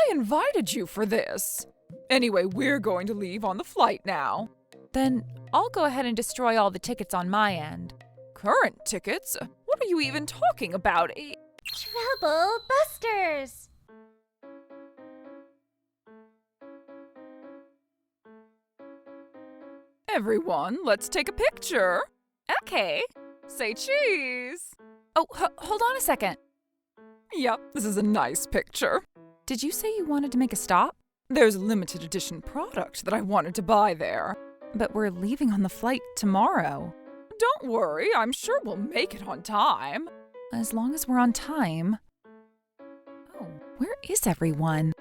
I invited you for this. Anyway, we're going to leave on the flight now. Then I'll go ahead and destroy all the tickets on my end. Current tickets? What are you even talking about? Trouble Busters! Everyone, let's take a picture. Okay. Say cheese. Oh, hold on a second. Yep, this is a nice picture. Did you say you wanted to make a stop? There's a limited edition product that I wanted to buy there. But we're leaving on the flight tomorrow. Don't worry, I'm sure we'll make it on time. As long as we're on time. Oh, where is everyone?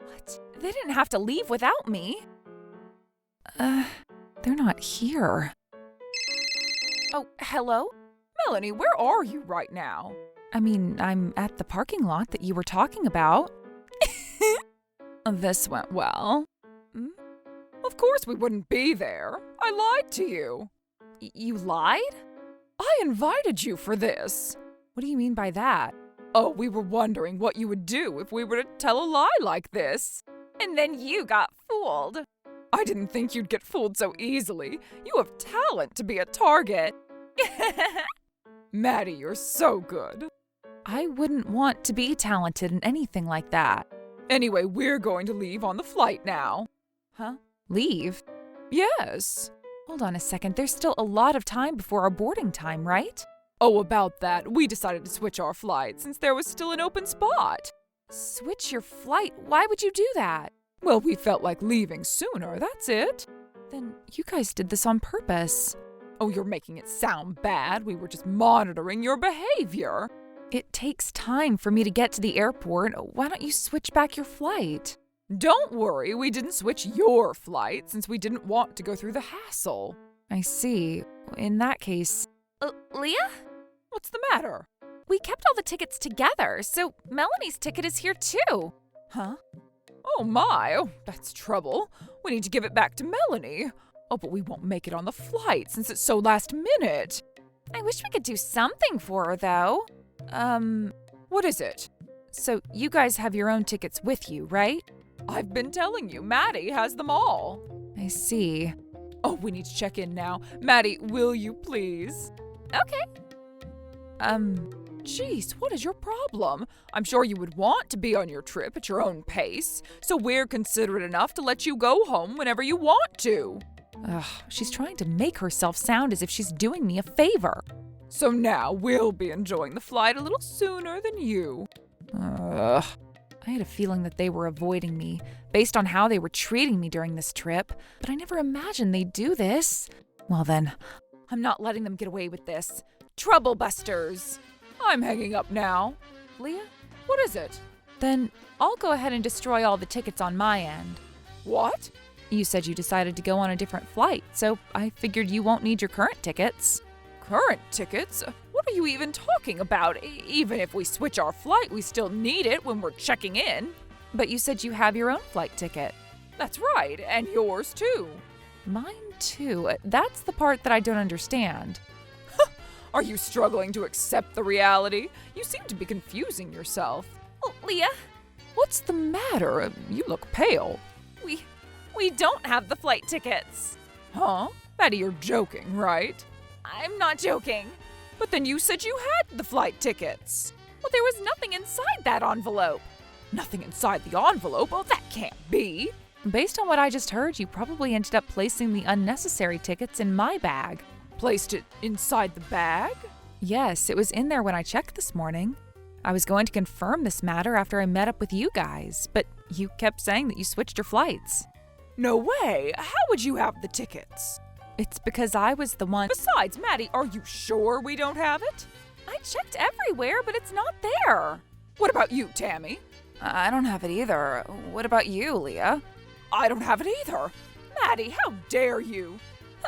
What? They didn't have to leave without me. They're not here. Oh, hello? Melanie, where are you right now? I mean, I'm at the parking lot that you were talking about. This went well. Of course we wouldn't be there. I lied to you. You lied? I invited you for this. What do you mean by that? Oh, we were wondering what you would do if we were to tell a lie like this. And then you got fooled. I didn't think you'd get fooled so easily. You have talent to be a target. Maddie, you're so good. I wouldn't want to be talented in anything like that. Anyway, we're going to leave on the flight now. Huh? Leave? Yes. Hold on a second. There's still a lot of time before our boarding time, right? Oh, about that. We decided to switch our flight since there was still an open spot. Switch your flight? Why would you do that? Well, we felt like leaving sooner, that's it. Then you guys did this on purpose. Oh, you're making it sound bad. We were just monitoring your behavior. It takes time for me to get to the airport. Why don't you switch back your flight? Don't worry, we didn't switch your flight since we didn't want to go through the hassle. I see. In that case... Leah? What's the matter? We kept all the tickets together, so Melanie's ticket is here too. Huh? Oh my, that's trouble. We need to give it back to Melanie. Oh, but we won't make it on the flight since it's so last minute. I wish we could do something for her, though. What is it? So you guys have your own tickets with you, right? I've been telling you, Maddie has them all. I see. Oh, we need to check in now. Maddie, will you please? Okay. Jeez, what is your problem? I'm sure you would want to be on your trip at your own pace, so we're considerate enough to let you go home whenever you want to. Ugh, she's trying to make herself sound as if she's doing me a favor. So now we'll be enjoying the flight a little sooner than you. Ugh. I had a feeling that they were avoiding me, based on how they were treating me during this trip, but I never imagined they'd do this. Well then, I'm not letting them get away with this. Trouble Busters! I'm hanging up now. Leah? What is it? Then I'll go ahead and destroy all the tickets on my end. What? You said you decided to go on a different flight, so I figured you won't need your current tickets. Current tickets? What are you even talking about? Even if we switch our flight, we still need it when we're checking in. But you said you have your own flight ticket. That's right, and yours too. Mine too. That's the part that I don't understand. Are you struggling to accept the reality? You seem to be confusing yourself. Leah? What's the matter? You look pale. We don't have the flight tickets. Huh? Maddie, you're joking, right? I'm not joking. But then you said you had the flight tickets. Well, there was nothing inside that envelope. Nothing inside the envelope? Oh, that can't be. Based on what I just heard, you probably ended up placing the unnecessary tickets in my bag. Placed it inside the bag? Yes, it was in there when I checked this morning. I was going to confirm this matter after I met up with you guys, but you kept saying that you switched your flights. No way! How would you have the tickets? It's because I was the one. Besides, Maddie, are you sure we don't have it? I checked everywhere, but it's not there. What about you, Tammy? I don't have it either. What about you, Leah? I don't have it either. Maddie, how dare you?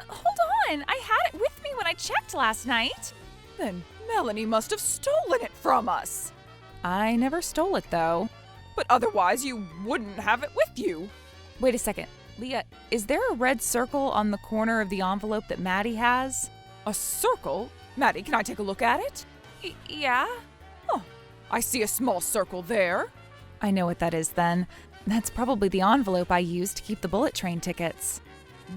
Hold on, I had it with me when I checked last night. Then Melanie must have stolen it from us. I never stole it, though. But otherwise you wouldn't have it with you. Wait a second. Leah, is there a red circle on the corner of the envelope that Maddie has? A circle? Maddie, can I take a look at it? Yeah? Oh, I see a small circle there. I know what that is then. That's probably the envelope I used to keep the bullet train tickets.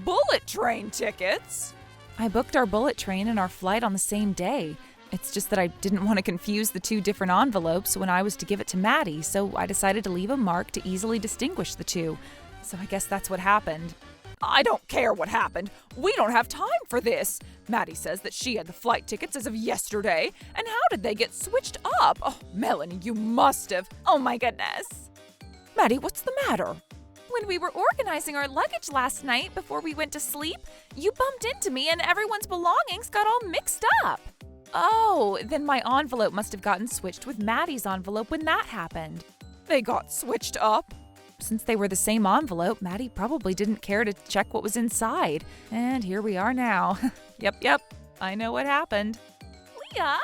Bullet train tickets? I booked our bullet train and our flight on the same day. It's just that I didn't want to confuse the two different envelopes when I was to give it to Maddie, so I decided to leave a mark to easily distinguish the two. So I guess that's what happened. I don't care what happened. We don't have time for this. Maddie says that she had the flight tickets as of yesterday, and how did they get switched up? Oh, Melanie, you must have. Oh my goodness. Maddie, what's the matter? When we were organizing our luggage last night before we went to sleep, you bumped into me and everyone's belongings got all mixed up. Oh, then my envelope must have gotten switched with Maddie's envelope when that happened. They got switched up? Since they were the same envelope, Maddie probably didn't care to check what was inside. And here we are now. Yep, I know what happened. Leah?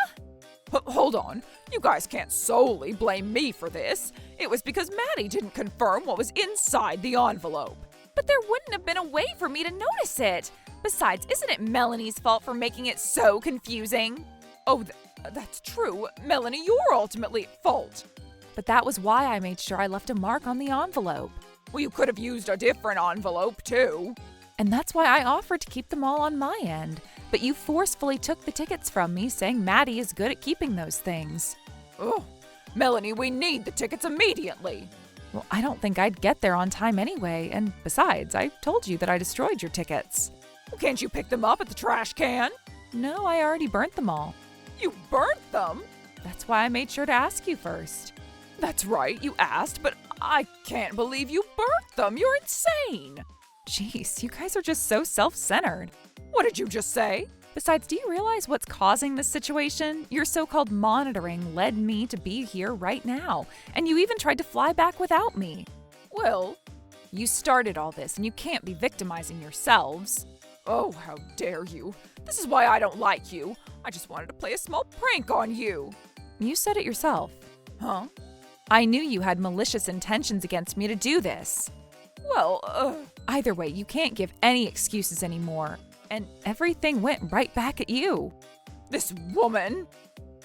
Hold on. You guys can't solely blame me for this. It was because Maddie didn't confirm what was inside the envelope. But there wouldn't have been a way for me to notice it. Besides, isn't it Melanie's fault for making it so confusing? Oh, that's true. Melanie, you're ultimately at fault. But that was why I made sure I left a mark on the envelope. Well, you could have used a different envelope, too. And that's why I offered to keep them all on my end. But you forcefully took the tickets from me, saying Maddie is good at keeping those things. Oh, Melanie, we need the tickets immediately. Well, I don't think I'd get there on time anyway. And besides, I told you that I destroyed your tickets. Well, can't you pick them up at the trash can? No, I already burnt them all. You burnt them? That's why I made sure to ask you first. That's right, you asked, but I can't believe you burnt them. You're insane. Jeez, you guys are just so self-centered. What did you just say? Besides, do you realize what's causing this situation? Your so-called monitoring led me to be here right now, and you even tried to fly back without me. Well, you started all this, and you can't be victimizing yourselves. Oh, how dare you. This is why I don't like you. I just wanted to play a small prank on you. You said it yourself. Huh? I knew you had malicious intentions against me to do this. Well, Either way, you can't give any excuses anymore. And everything went right back at you. This woman.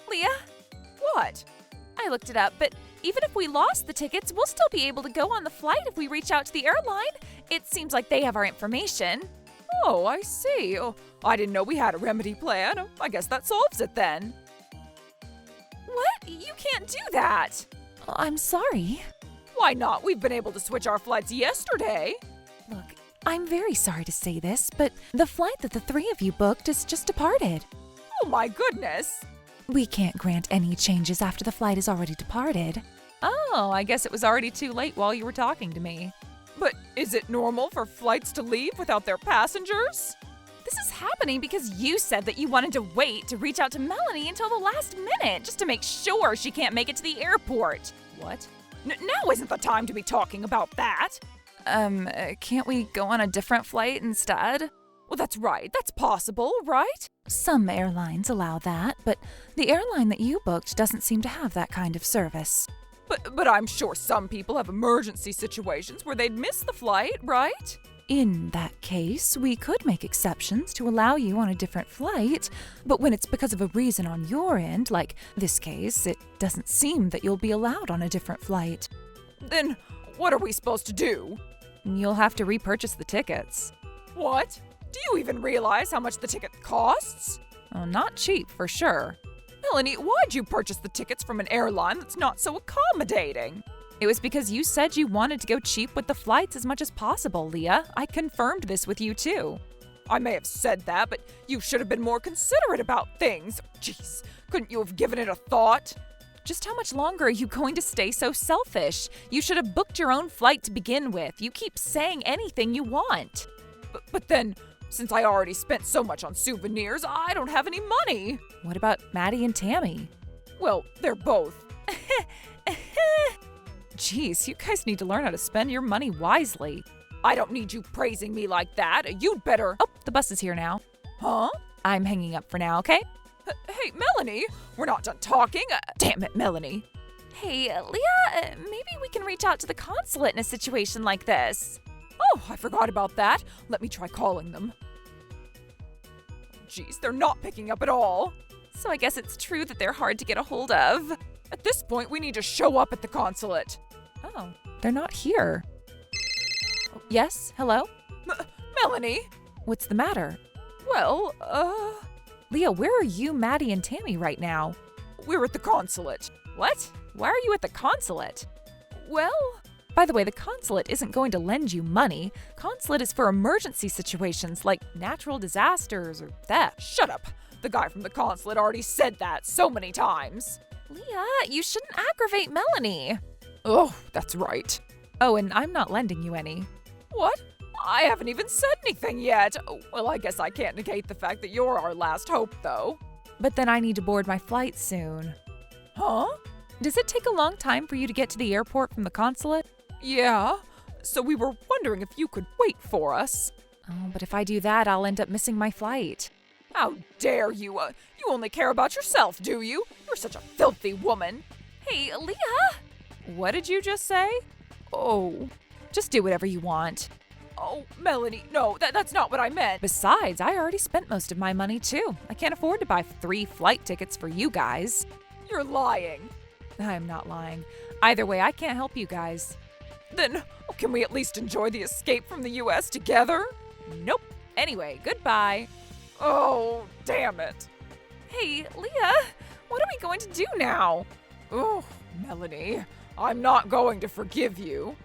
Leah? What? I looked it up, but even if we lost the tickets, we'll still be able to go on the flight if we reach out to the airline. It seems like they have our information. Oh, I see. Oh, I didn't know we had a remedy plan. I guess that solves it then. What? You can't do that. I'm sorry. Why not? We've been able to switch our flights yesterday. Look, I'm very sorry to say this, but the flight that the three of you booked is just departed. Oh my goodness. We can't grant any changes after the flight is already departed. Oh, I guess it was already too late while you were talking to me. But is it normal for flights to leave without their passengers? This is happening because you said that you wanted to wait to reach out to Melanie until the last minute just to make sure she can't make it to the airport. What? Now isn't the time to be talking about that. Can't we go on a different flight instead? Well, that's right. That's possible, right? Some airlines allow that, but the airline that you booked doesn't seem to have that kind of service. But I'm sure some people have emergency situations where they'd miss the flight, right? In that case, we could make exceptions to allow you on a different flight, but when it's because of a reason on your end, like this case, it doesn't seem that you'll be allowed on a different flight. Then what are we supposed to do? You'll have to repurchase the tickets. What? Do you even realize how much the ticket costs? Oh, not cheap, for sure. Melanie, why'd you purchase the tickets from an airline that's not so accommodating? It was because you said you wanted to go cheap with the flights as much as possible, Leah. I confirmed this with you, too. I may have said that, but you should have been more considerate about things. Jeez, couldn't you have given it a thought? Just how much longer are you going to stay so selfish? You should have booked your own flight to begin with. You keep saying anything you want. But then, since I already spent so much on souvenirs, I don't have any money. What about Maddie and Tammy? Well, they're both. Jeez, you guys need to learn how to spend your money wisely. I don't need you praising me like that. You'd better… Oh, the bus is here now. Huh? I'm hanging up for now, okay? Hey, Melanie, we're not done talking. Damn it, Melanie. Hey, Leah, maybe we can reach out to the consulate in a situation like this. Oh, I forgot about that. Let me try calling them. Jeez, they're not picking up at all. So I guess it's true that they're hard to get a hold of. At this point, we need to show up at the consulate. Oh, they're not here. Yes, hello? Melanie? What's the matter? Well, Leah, where are you, Maddie, and Tammy right now? we're at the consulate. What? Why are you at the consulate? Well, By the way, the consulate isn't going to lend you money. Consulate is for emergency situations like natural disasters or theft. shut up. The guy from the consulate already said that so many times. Leah, you shouldn't aggravate Melanie. Oh, that's right. Oh, and I'm not lending you any. What? I haven't even said anything yet. Oh, well, I guess I can't negate the fact that you're our last hope, though. But then I need to board my flight soon. Huh? Does it take a long time for you to get to the airport from the consulate? Yeah. So we were wondering if you could wait for us. Oh, but if I do that, I'll end up missing my flight. How dare you? You only care about yourself, do you? You're such a filthy woman. Hey, Leah! What did you just say? Oh. Just do whatever you want. Oh, Melanie, no, that's not what I meant. Besides, I already spent most of my money too. I can't afford to buy 3 flight tickets for you guys. You're lying. I'm not lying. Either way, I can't help you guys. Then, can we at least enjoy the escape from the U.S. together? Nope. Anyway, goodbye. Oh, damn it. Hey, Leah, what are we going to do now? Oh, Melanie, I'm not going to forgive you.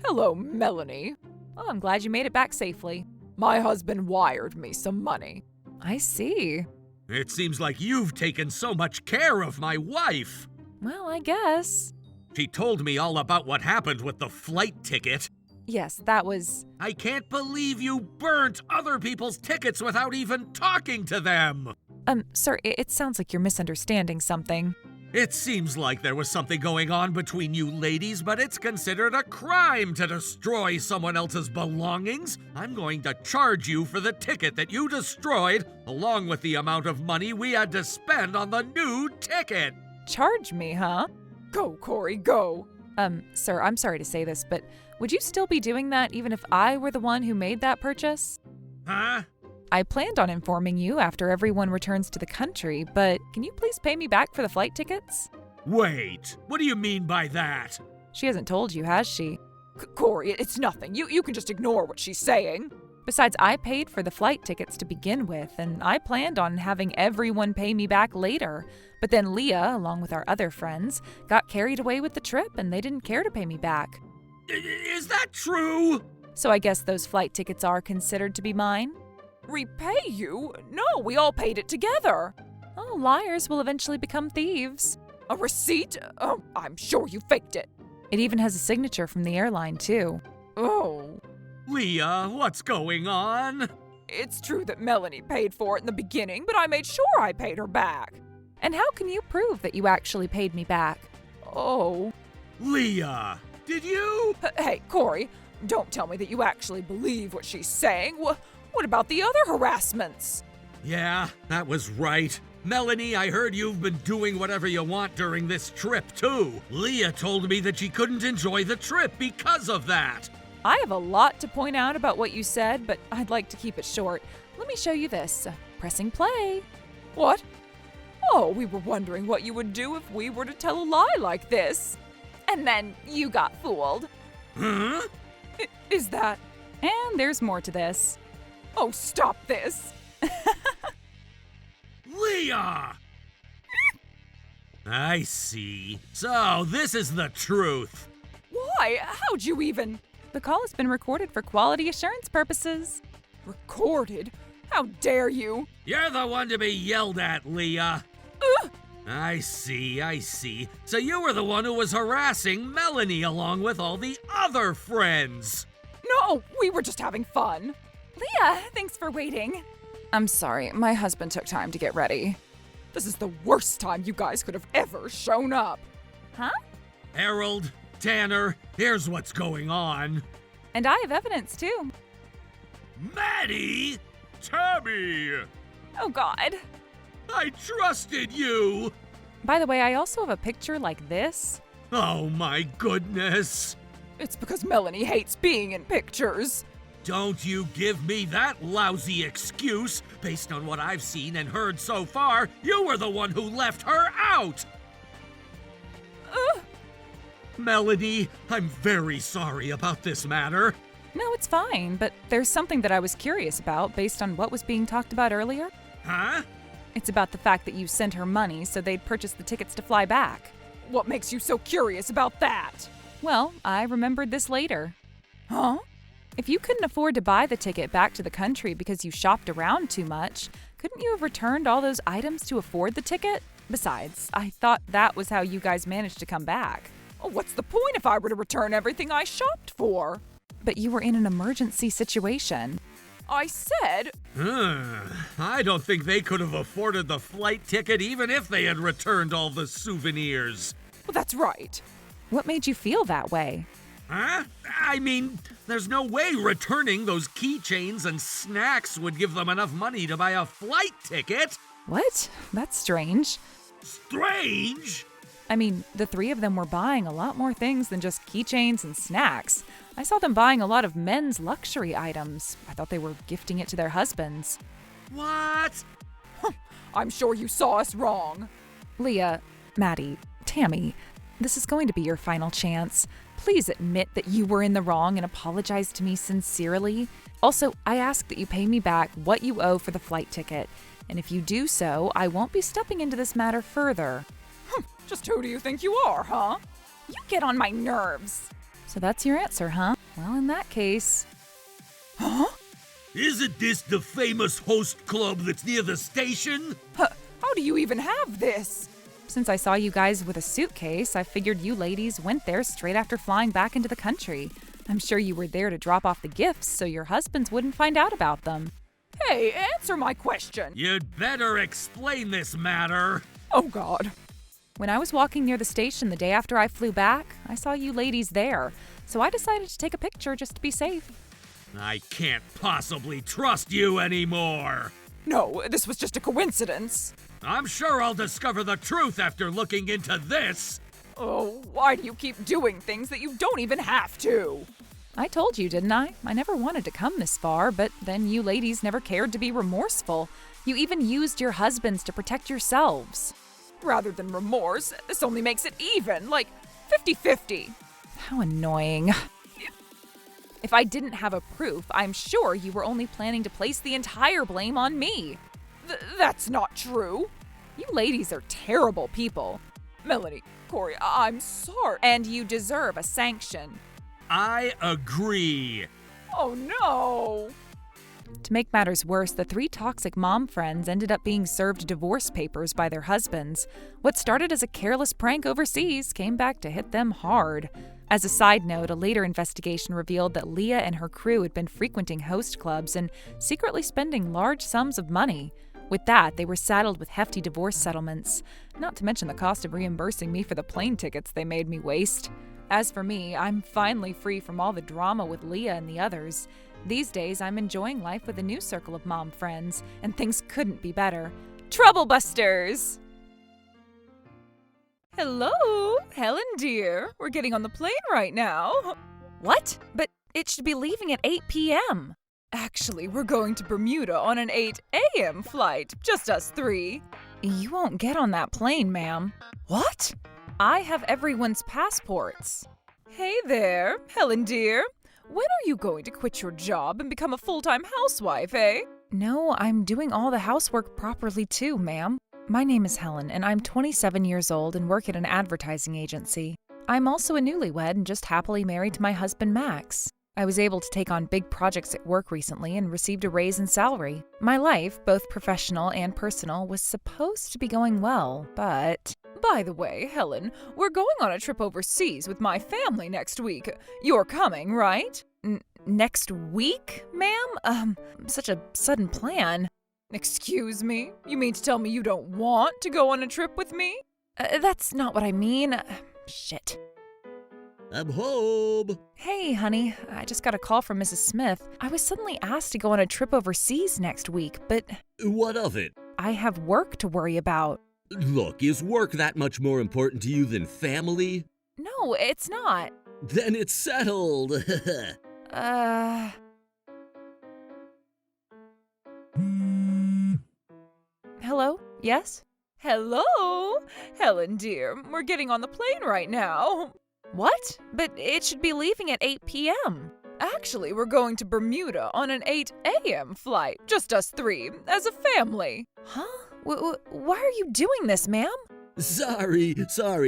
Hello, Melanie. Oh, I'm glad you made it back safely. My husband wired me some money. I see. It seems like you've taken so much care of my wife. Well, I guess. She told me all about what happened with the flight ticket. Yes, that was... I can't believe you burnt other people's tickets without even talking to them. Sir, it sounds like you're misunderstanding something. It seems like there was something going on between you ladies, but it's considered a crime to destroy someone else's belongings. I'm going to charge you for the ticket that you destroyed, along with the amount of money we had to spend on the new ticket. Charge me, huh? Go, Corey, go. Sir, I'm sorry to say this, but would you still be doing that even if I were the one who made that purchase? Huh? I planned on informing you after everyone returns to the country, but can you please pay me back for the flight tickets? Wait, what do you mean by that? She hasn't told you, has she? Corey, it's nothing. You can just ignore what she's saying. Besides, I paid for the flight tickets to begin with, and I planned on having everyone pay me back later. But then Leah, along with our other friends, got carried away with the trip, and they didn't care to pay me back. Is that true? So I guess those flight tickets are considered to be mine? Repay you? No, we all paid it together. Oh, liars will eventually become thieves. A receipt? Oh, I'm sure you faked it. It even has a signature from the airline, too. Oh. Leah, what's going on? It's true that Melanie paid for it in the beginning, but I made sure I paid her back. And how can you prove that you actually paid me back? Oh. Leah, did you? Hey, Corey, don't tell me that you actually believe what she's saying. What about the other harassments? Yeah, that was right. Melanie, I heard you've been doing whatever you want during this trip, too. Leah told me that she couldn't enjoy the trip because of that. I have a lot to point out about what you said, but I'd like to keep it short. Let me show you this. Pressing play. What? Oh, we were wondering what you would do if we were to tell a lie like this. And then you got fooled. Huh? Is that... And there's more to this. Oh, stop this. Leah! I see. So, this is the truth. Why? How'd you even... The call has been recorded for quality assurance purposes. Recorded? How dare you? You're the one to be yelled at, Leah. I see. So you were the one who was harassing Melanie along with all the other friends. No, we were just having fun. Leah, thanks for waiting. I'm sorry, my husband took time to get ready. This is the worst time you guys could have ever shown up. Huh? Harold, Tanner, here's what's going on. And I have evidence, too. Maddie! Tammy! Oh, God. I trusted you! By the way, I also have a picture like this. Oh my goodness! It's because Melanie hates being in pictures. Don't you give me that lousy excuse. Based on what I've seen and heard so far, you were the one who left her out! Melody, I'm very sorry about this matter. No, it's fine, but there's something that I was curious about based on what was being talked about earlier. Huh? It's about the fact that you sent her money so they'd purchase the tickets to fly back. What makes you so curious about that? Well, I remembered this later. Huh? If you couldn't afford to buy the ticket back to the country because you shopped around too much, couldn't you have returned all those items to afford the ticket? Besides, I thought that was how you guys managed to come back. Oh, what's the point if I were to return everything I shopped for? But you were in an emergency situation. I said... I don't think they could have afforded the flight ticket even if they had returned all the souvenirs. Well, that's right. What made you feel that way? Huh? I mean, there's no way returning those keychains and snacks would give them enough money to buy a flight ticket. What? That's strange. Strange? I mean, the three of them were buying a lot more things than just keychains and snacks. I saw them buying a lot of men's luxury items. I thought they were gifting it to their husbands. What? I'm sure you saw us wrong. Leah, Maddie, Tammy, this is going to be your final chance. Please admit that you were in the wrong and apologize to me sincerely. Also, I ask that you pay me back what you owe for the flight ticket. And if you do so, I won't be stepping into this matter further. Just who do you think you are, huh? You get on my nerves. So that's your answer, huh? Well, in that case... Huh? Isn't this the famous host club that's near the station? How do you even have this? Since I saw you guys with a suitcase, I figured you ladies went there straight after flying back into the country. I'm sure you were there to drop off the gifts so your husbands wouldn't find out about them. Hey, answer my question. You'd better explain this matter. Oh, God. When I was walking near the station the day after I flew back, I saw you ladies there, so I decided to take a picture just to be safe. I can't possibly trust you anymore. No, this was just a coincidence. I'm sure I'll discover the truth after looking into this. Oh, why do you keep doing things that you don't even have to? I told you, didn't I? I never wanted to come this far, but then you ladies never cared to be remorseful. You even used your husbands to protect yourselves. Rather than remorse, this only makes it even, like 50-50. How annoying. If I didn't have a proof, I'm sure you were only planning to place the entire blame on me. That's not true. You ladies are terrible people. Melanie, Corey, I'm sorry. And you deserve a sanction. I agree. Oh no! To make matters worse, the three toxic mom friends ended up being served divorce papers by their husbands. What started as a careless prank overseas came back to hit them hard. As a side note, a later investigation revealed that Leah and her crew had been frequenting host clubs and secretly spending large sums of money. With that, they were saddled with hefty divorce settlements, not to mention the cost of reimbursing me for the plane tickets they made me waste. As for me, I'm finally free from all the drama with Leah and the others. These days, I'm enjoying life with a new circle of mom friends, and things couldn't be better. Troublebusters! Hello, Helen dear. We're getting on the plane right now. What? But it should be leaving at 8 p.m. Actually, we're going to Bermuda on an 8 a.m. flight, just us three. You won't get on that plane, ma'am. What? I have everyone's passports. Hey there, Helen dear. When are you going to quit your job and become a full-time housewife, eh? No, I'm doing all the housework properly too, ma'am. My name is Helen, and I'm 27 years old and work at an advertising agency. I'm also a newlywed and just happily married to my husband, Max. I was able to take on big projects at work recently and received a raise in salary. My life, both professional and personal, was supposed to be going well, but... By the way, Helen, we're going on a trip overseas with my family next week. You're coming, right? Next week, ma'am? Such a sudden plan. Excuse me? You mean to tell me you don't want to go on a trip with me? That's not what I mean. Shit. I'm home. Hey, honey. I just got a call from Mrs. Smith. I was suddenly asked to go on a trip overseas next week, but... What of it? I have work to worry about. Look, is work that much more important to you than family? No, it's not. Then it's settled. Hello? Yes? Hello? Helen, dear, we're getting on the plane right now. What? But it should be leaving at 8 p.m. Actually, we're going to Bermuda on an 8 a.m. flight, just us three, as a family. Huh? Why are you doing this, ma'am? Sorry,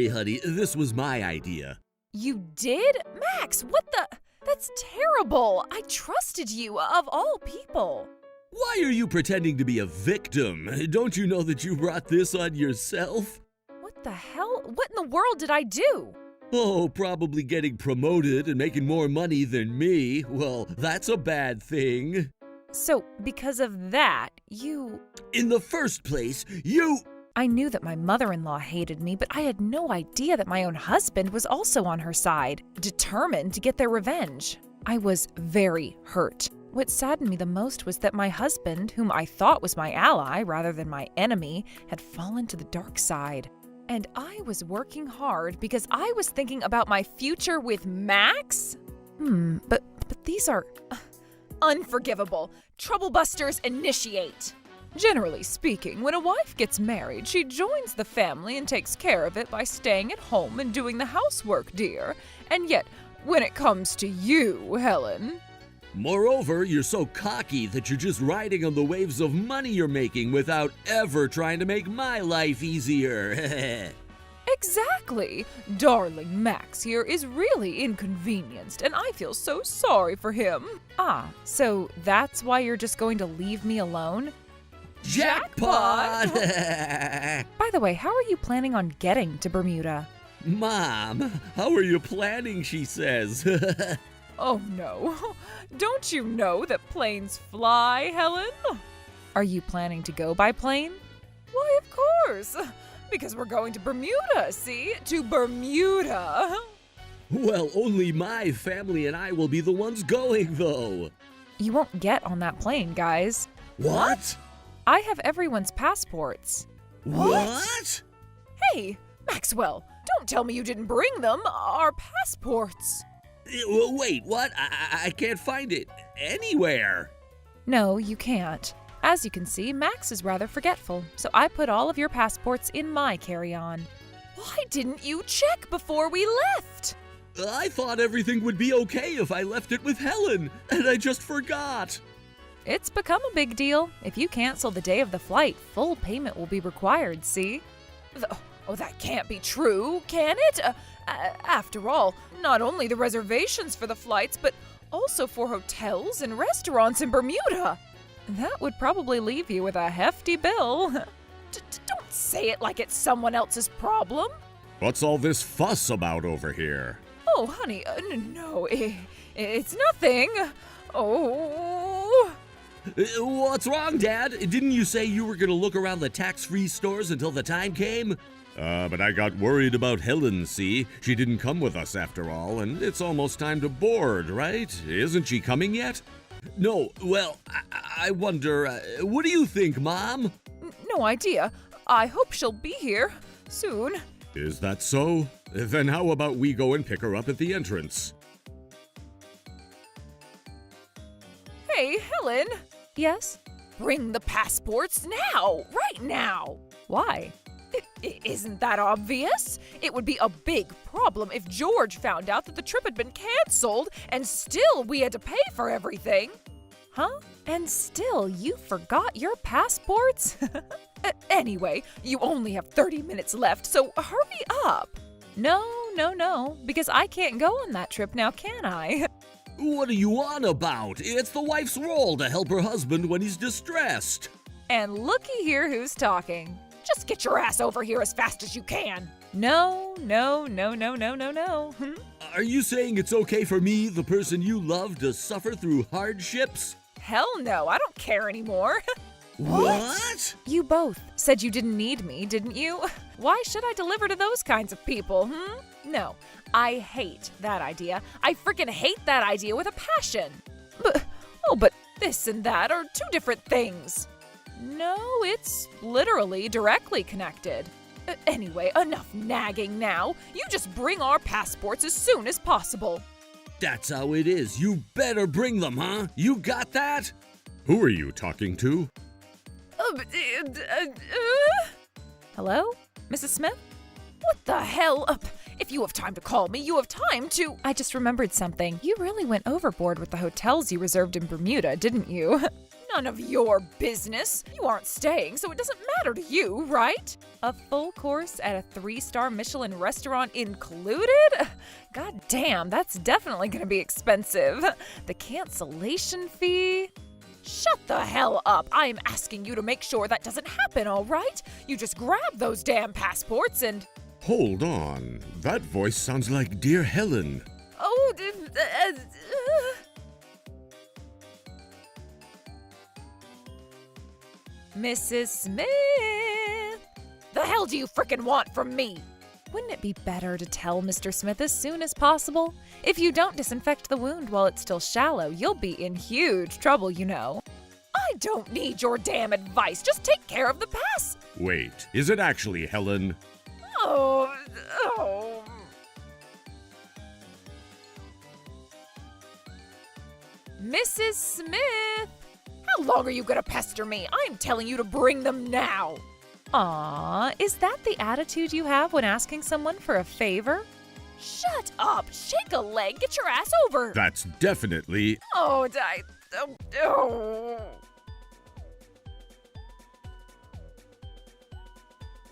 honey. This was my idea. You did? Max, what the? That's terrible. I trusted you, of all people. Why are you pretending to be a victim? Don't you know that you brought this on yourself? What the hell? What in the world did I do? Oh, probably getting promoted and making more money than me. Well, that's a bad thing. So, because of that, you... In the first place, you... I knew that my mother-in-law hated me, but I had no idea that my own husband was also on her side, determined to get their revenge. I was very hurt. What saddened me the most was that my husband, whom I thought was my ally rather than my enemy, had fallen to the dark side. And I was working hard because I was thinking about my future with Max? But these are... Unforgivable. Troublebusters initiate. Generally speaking, when a wife gets married, she joins the family and takes care of it by staying at home and doing the housework, dear. And yet, when it comes to you, Helen... Moreover, you're so cocky that you're just riding on the waves of money you're making without ever trying to make my life easier. Exactly. Darling Max here is really inconvenienced, and I feel so sorry for him. Ah, so that's why you're just going to leave me alone? Jackpot! By the way, how are you planning on getting to Bermuda? Mom, how are you planning, she says. Oh no. Don't you know that planes fly, Helen? Are you planning to go by plane? Why, of course. Because we're going to Bermuda, see? To Bermuda. Well, only my family and I will be the ones going, though. You won't get on that plane, guys. What? I have everyone's passports. What? Hey, Maxwell, don't tell me you didn't bring them. Our passports. Wait, what? I can't find it anywhere. No, you can't. As you can see, Max is rather forgetful, so I put all of your passports in my carry-on. Why didn't you check before we left? I thought everything would be okay if I left it with Helen, and I just forgot. It's become a big deal. If you cancel the day of the flight, full payment will be required, see? Oh, that can't be true, can it? After all, not only the reservations for the flights, but also for hotels and restaurants in Bermuda. That would probably leave you with a hefty bill. Don't say it like it's someone else's problem. What's all this fuss about over here? Oh, honey, no, it's nothing. Oh. What's wrong, Dad? Didn't you say you were going to look around the tax-free stores until the time came? But I got worried about Helen, see? She didn't come with us after all, and it's almost time to board, right? Isn't she coming yet? No, well, I wonder, what do you think, Mom? No idea. I hope she'll be here soon. Is that so? Then how about we go and pick her up at the entrance? Hey, Helen. Yes? Bring the passports now, right now. Why? Isn't that obvious? It would be a big problem if George found out that the trip had been canceled and still we had to pay for everything. Huh? And still you forgot your passports? Anyway, you only have 30 minutes left, so hurry up. No, because I can't go on that trip now, can I? What are you on about? It's the wife's role to help her husband when he's distressed. And looky here who's talking. Just get your ass over here as fast as you can. No. Are you saying it's okay for me, the person you love, to suffer through hardships? Hell no, I don't care anymore. What? You both said you didn't need me, didn't you? Why should I deliver to those kinds of people, No, I hate that idea. I freaking hate that idea with a passion. But this and that are two different things. No, it's literally directly connected. Anyway, enough nagging now. You just bring our passports as soon as possible. That's how it is. You better bring them, huh? You got that? Who are you talking to? Hello? Mrs. Smith? What the hell? If you have time to call me, you have time to… I just remembered something. You really went overboard with the hotels you reserved in Bermuda, didn't you? None of your business. You aren't staying, so it doesn't matter to you, right? A full course at a 3-star Michelin restaurant included? God damn, that's definitely gonna be expensive. The cancellation fee? Shut the hell up. I am asking you to make sure that doesn't happen, all right? You just grab those damn passports and… Hold on. That voice sounds like Dear Helen. Oh, Mrs. Smith! the hell do you frickin' want from me? Wouldn't it be better to tell Mr. Smith as soon as possible? If you don't disinfect the wound while it's still shallow, you'll be in huge trouble, you know. I don't need your damn advice. Just take care of the pass. Wait, is it actually Helen? Oh. Mrs. Smith! How long are you gonna pester me? I'm telling you to bring them now. Aw, is that the attitude you have when asking someone for a favor? Shut up. Shake a leg. Get your ass over. That's definitely… Oh.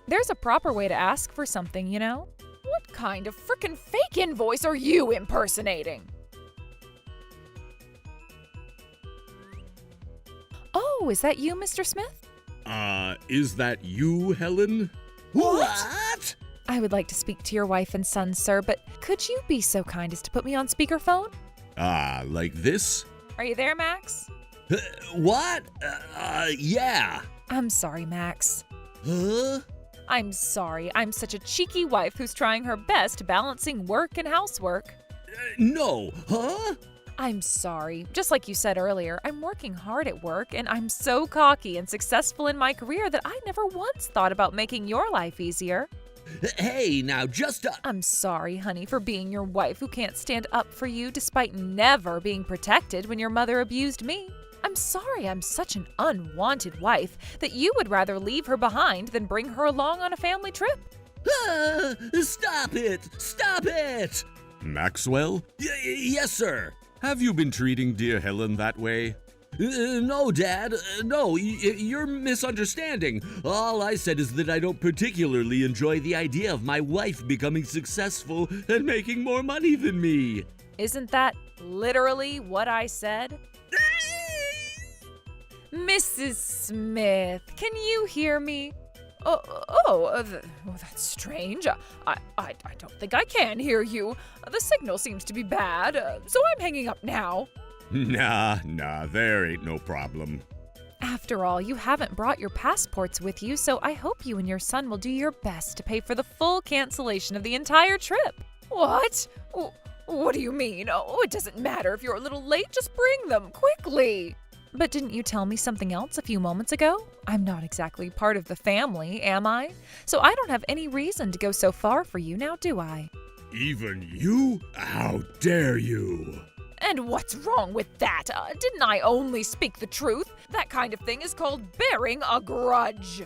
There's a proper way to ask for something, you know? What kind of frickin' fake invoice are you impersonating? Oh, is that you, Mr. Smith? Is that you, Helen? What? I would like to speak to your wife and son, sir, but could you be so kind as to put me on speakerphone? Like this? Are you there, Max? What? Yeah. I'm sorry, Max. Huh? I'm sorry. I'm such a cheeky wife who's trying her best balancing work and housework. No. Huh? I'm sorry. Just like you said earlier, I'm working hard at work, and I'm so cocky and successful in my career that I never once thought about making your life easier. Hey, now just… I'm sorry, honey, for being your wife who can't stand up for you despite never being protected when your mother abused me. I'm sorry I'm such an unwanted wife that you would rather leave her behind than bring her along on a family trip. Stop it! Stop it! Maxwell? Yes, sir. Have you been treating dear Helen that way? No, Dad. No, you're misunderstanding. All I said is that I don't particularly enjoy the idea of my wife becoming successful and making more money than me. Isn't that literally what I said? Mrs. Smith, can you hear me? That's strange. I don't think I can hear you. The signal seems to be bad, so I'm hanging up now. Nah, there ain't no problem. After all, you haven't brought your passports with you, so I hope you and your son will do your best to pay for the full cancellation of the entire trip. What? What do you mean? Oh, it doesn't matter if you're a little late. Just bring them quickly. But didn't you tell me something else a few moments ago? I'm not exactly part of the family, am I? So I don't have any reason to go so far for you now, do I? Even you? How dare you? And what's wrong with that? Didn't I only speak the truth? That kind of thing is called bearing a grudge.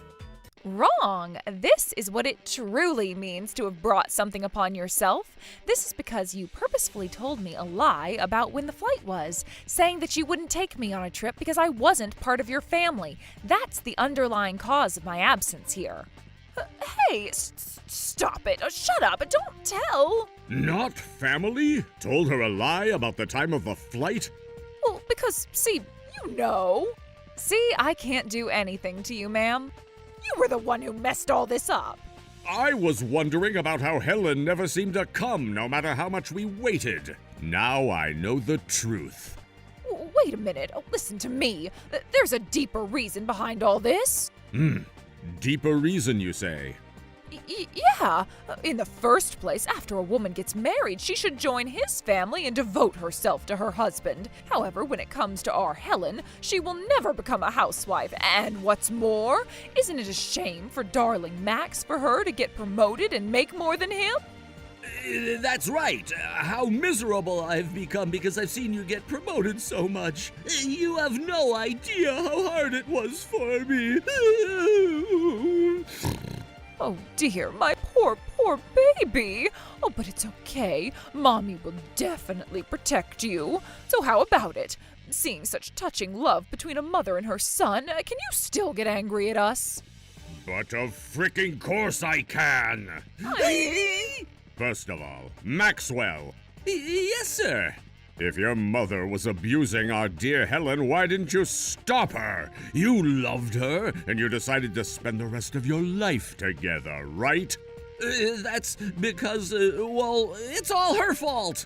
Wrong! This is what it truly means to have brought something upon yourself. This is because you purposefully told me a lie about when the flight was, saying that you wouldn't take me on a trip because I wasn't part of your family. That's the underlying cause of my absence here. Hey, stop it. Shut up. Don't tell. Not family? Told her a lie about the time of the flight? Well, because, see, you know. See, I can't do anything to you, ma'am. You were the one who messed all this up. I was wondering about how Helen never seemed to come no matter how much we waited. Now I know the truth. Wait a minute. Listen to me. There's a deeper reason behind all this. Deeper reason, you say? Yeah. In the first place, after a woman gets married, she should join his family and devote herself to her husband. However, when it comes to our Helen, she will never become a housewife. And what's more, isn't it a shame for darling Max for her to get promoted and make more than him? That's right. How miserable I've become because I've seen you get promoted so much. You have no idea how hard it was for me. Oh dear, my poor baby. Oh, but it's okay. Mommy will definitely protect you. So how about it? Seeing such touching love between a mother and her son, can you still get angry at us? But of frickin' course I can. First of all, Maxwell. Yes, sir. If your mother was abusing our dear Helen, why didn't you stop her? You loved her, and you decided to spend the rest of your life together, right? That's because, well, it's all her fault.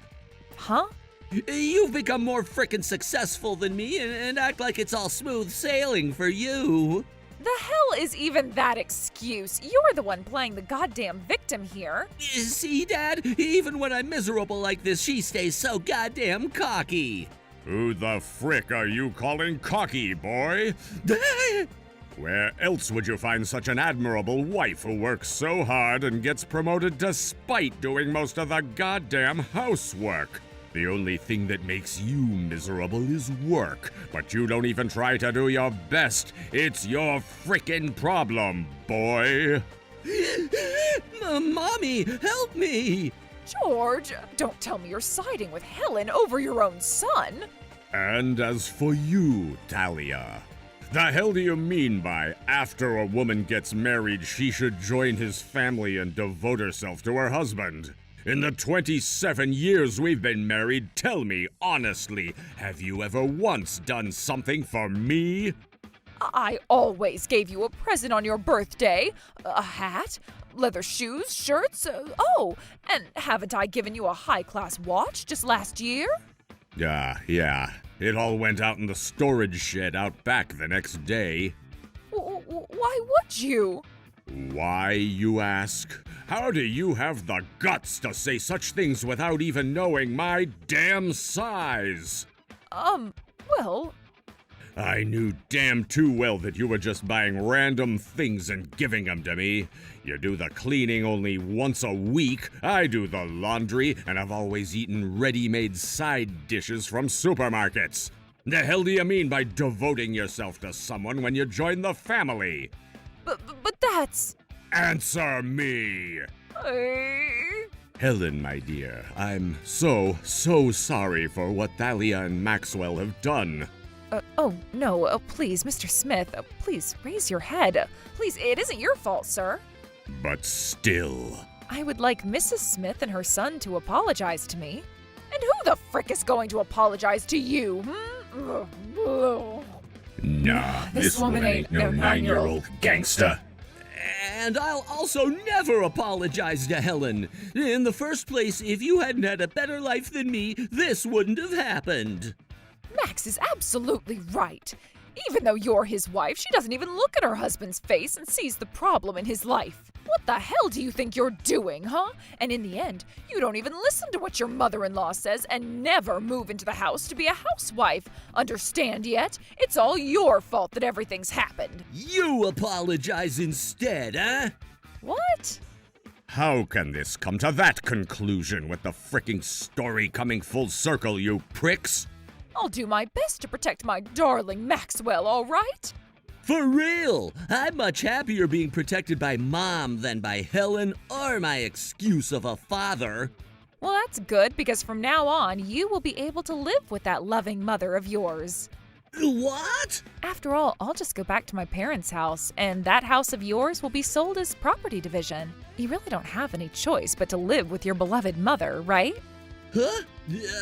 Huh? You've become more frickin' successful than me and act like it's all smooth sailing for you. The hell is even that excuse? You're the one playing the goddamn victim here. See, Dad? Even when I'm miserable like this, she stays so goddamn cocky. Who the frick are you calling cocky, boy? Where else would you find such an admirable wife who works so hard and gets promoted despite doing most of the goddamn housework? The only thing that makes you miserable is work, but you don't even try to do your best. It's your frickin' problem, boy. Mommy, help me! George, don't tell me you're siding with Helen over your own son. And as for you, Talia, the hell do you mean by after a woman gets married, she should join his family and devote herself to her husband? In the 27 years we've been married, tell me honestly, have you ever once done something for me? I always gave you a present on your birthday. A hat, leather shoes, shirts. Oh, and haven't I given you a high-class watch just last year? Yeah. It all went out in the storage shed out back the next day. Why would you? Why, you ask? How do you have the guts to say such things without even knowing my damn size? Well... I knew damn too well that you were just buying random things and giving them to me. You do the cleaning only once a week, I do the laundry, and I've always eaten ready-made side dishes from supermarkets. The hell do you mean by devoting yourself to someone when you join the family? But that's... Answer me! Helen, my dear, I'm so sorry for what Thalia and Maxwell have done. Oh, no, please, Mr. Smith, please raise your head. Please, it isn't your fault, sir. But still... I would like Mrs. Smith and her son to apologize to me. And who the frick is going to apologize to you, Nah, this woman ain't no 9-year-old gangsta. And I'll also never apologize to Helen. In the first place, if you hadn't had a better life than me, this wouldn't have happened. Max is absolutely right. Even though you're his wife, she doesn't even look at her husband's face and sees the problem in his life. What the hell do you think you're doing, huh? And in the end, you don't even listen to what your mother-in-law says and never move into the house to be a housewife. Understand yet? It's all your fault that everything's happened. You apologize instead, huh? What? How can this come to that conclusion with the fricking story coming full circle, you pricks? I'll do my best to protect my darling Maxwell, all right? For real! I'm much happier being protected by Mom than by Helen or my excuse of a father. Well, that's good, because from now on, you will be able to live with that loving mother of yours. What? After all, I'll just go back to my parents' house, and that house of yours will be sold as property division. You really don't have any choice but to live with your beloved mother, right? Huh?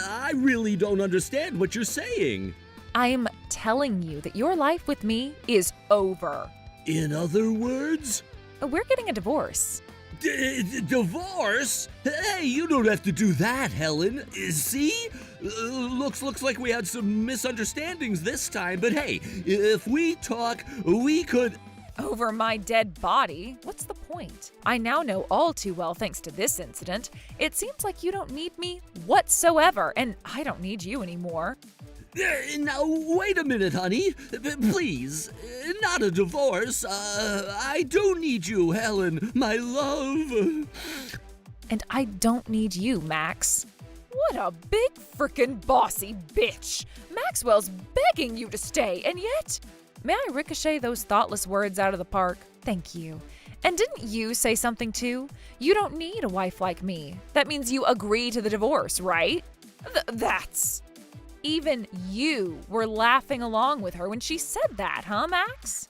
I really don't understand what you're saying. I'm telling you that your life with me is over. In other words? We're getting a divorce. Divorce? Hey, you don't have to do that, Helen. See? Looks like we had some misunderstandings this time, but hey, if we talk, we could... Over my dead body? What's the point? I now know all too well thanks to this incident. It seems like you don't need me whatsoever, and I don't need you anymore. Now, wait a minute, honey. Please, not a divorce. I do need you, Helen, my love. And I don't need you, Max. What a big frickin' bossy bitch! Maxwell's begging you to stay, and yet… May I ricochet those thoughtless words out of the park? Thank you. And didn't you say something too? You don't need a wife like me. That means you agree to the divorce, right? That's… Even you were laughing along with her when she said that, huh, Max?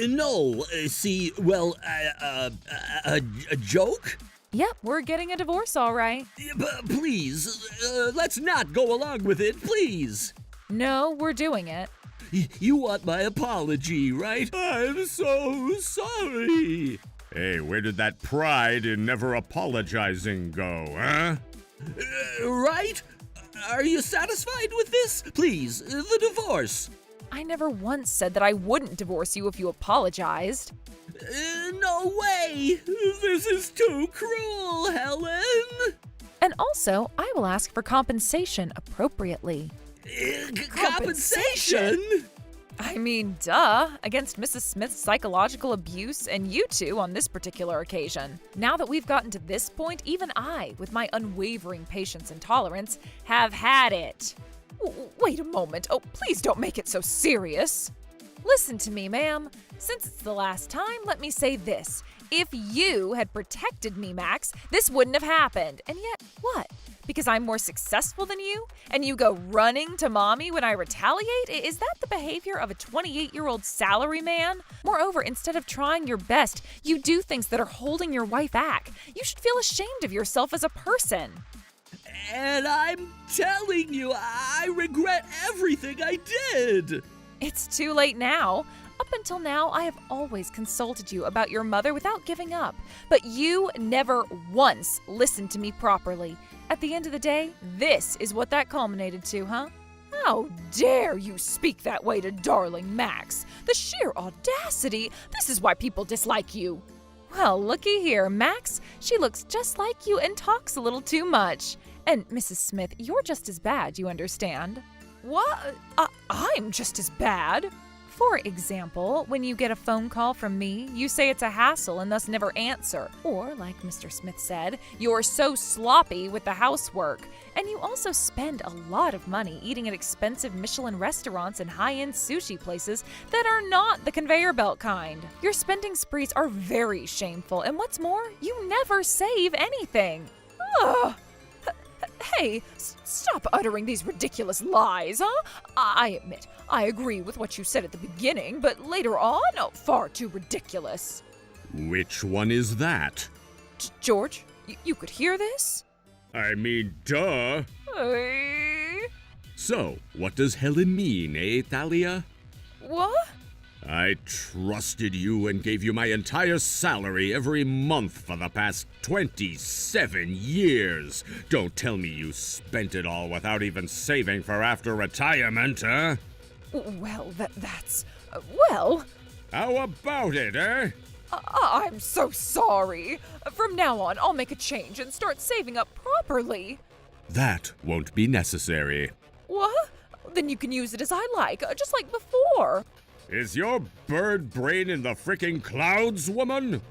No, see, well, a joke? Yep, we're getting a divorce, all right. Please, let's not go along with it, please. No, we're doing it. You want my apology, right? I'm so sorry. Hey, where did that pride in never apologizing go, huh? Right? Are you satisfied with this? Please, the divorce. I never once said that I wouldn't divorce you if you apologized. No way! This is too cruel, Helen! And also, I will ask for compensation appropriately. Compensation? I mean, duh, against Mrs. Smith's psychological abuse and you two on this particular occasion. Now that we've gotten to this point, even I, with my unwavering patience and tolerance, have had it. Wait a moment. Oh, please don't make it so serious. Listen to me, ma'am. Since it's the last time, let me say this. If you had protected me, Max, this wouldn't have happened. And yet, what? Because I'm more successful than you? And you go running to mommy when I retaliate? Is that the behavior of a 28-year-old salaryman? Moreover, instead of trying your best, you do things that are holding your wife back. You should feel ashamed of yourself as a person. And I'm telling you, I regret everything I did. It's too late now. Up until now, I have always consulted you about your mother without giving up, but you never once listened to me properly. At the end of the day, this is what that culminated to, huh? How dare you speak that way to darling Max? The sheer audacity! This is why people dislike you. Well, looky here, Max. She looks just like you and talks a little too much. And Mrs. Smith, you're just as bad, you understand? What? I'm just as bad. For example, when you get a phone call from me, you say it's a hassle and thus never answer. Or, like Mr. Smith said, you're so sloppy with the housework. And you also spend a lot of money eating at expensive Michelin restaurants and high-end sushi places that are not the conveyor belt kind. Your spending sprees are very shameful, and what's more, you never save anything. Ugh. Hey, stop uttering these ridiculous lies, huh? I admit, I agree with what you said at the beginning, but later on, far too ridiculous. Which one is that? George, you could hear this? I mean, duh. So, what does Helen mean, eh, Thalia? What? I trusted you and gave you my entire salary every month for the past 27 years. Don't tell me you spent it all without even saving for after retirement, huh? Well, that's… well… How about it, eh? I'm so sorry. From now on, I'll make a change and start saving up properly. That won't be necessary. What? Then you can use it as I like, just like before. Is your bird brain in the frickin' clouds, woman?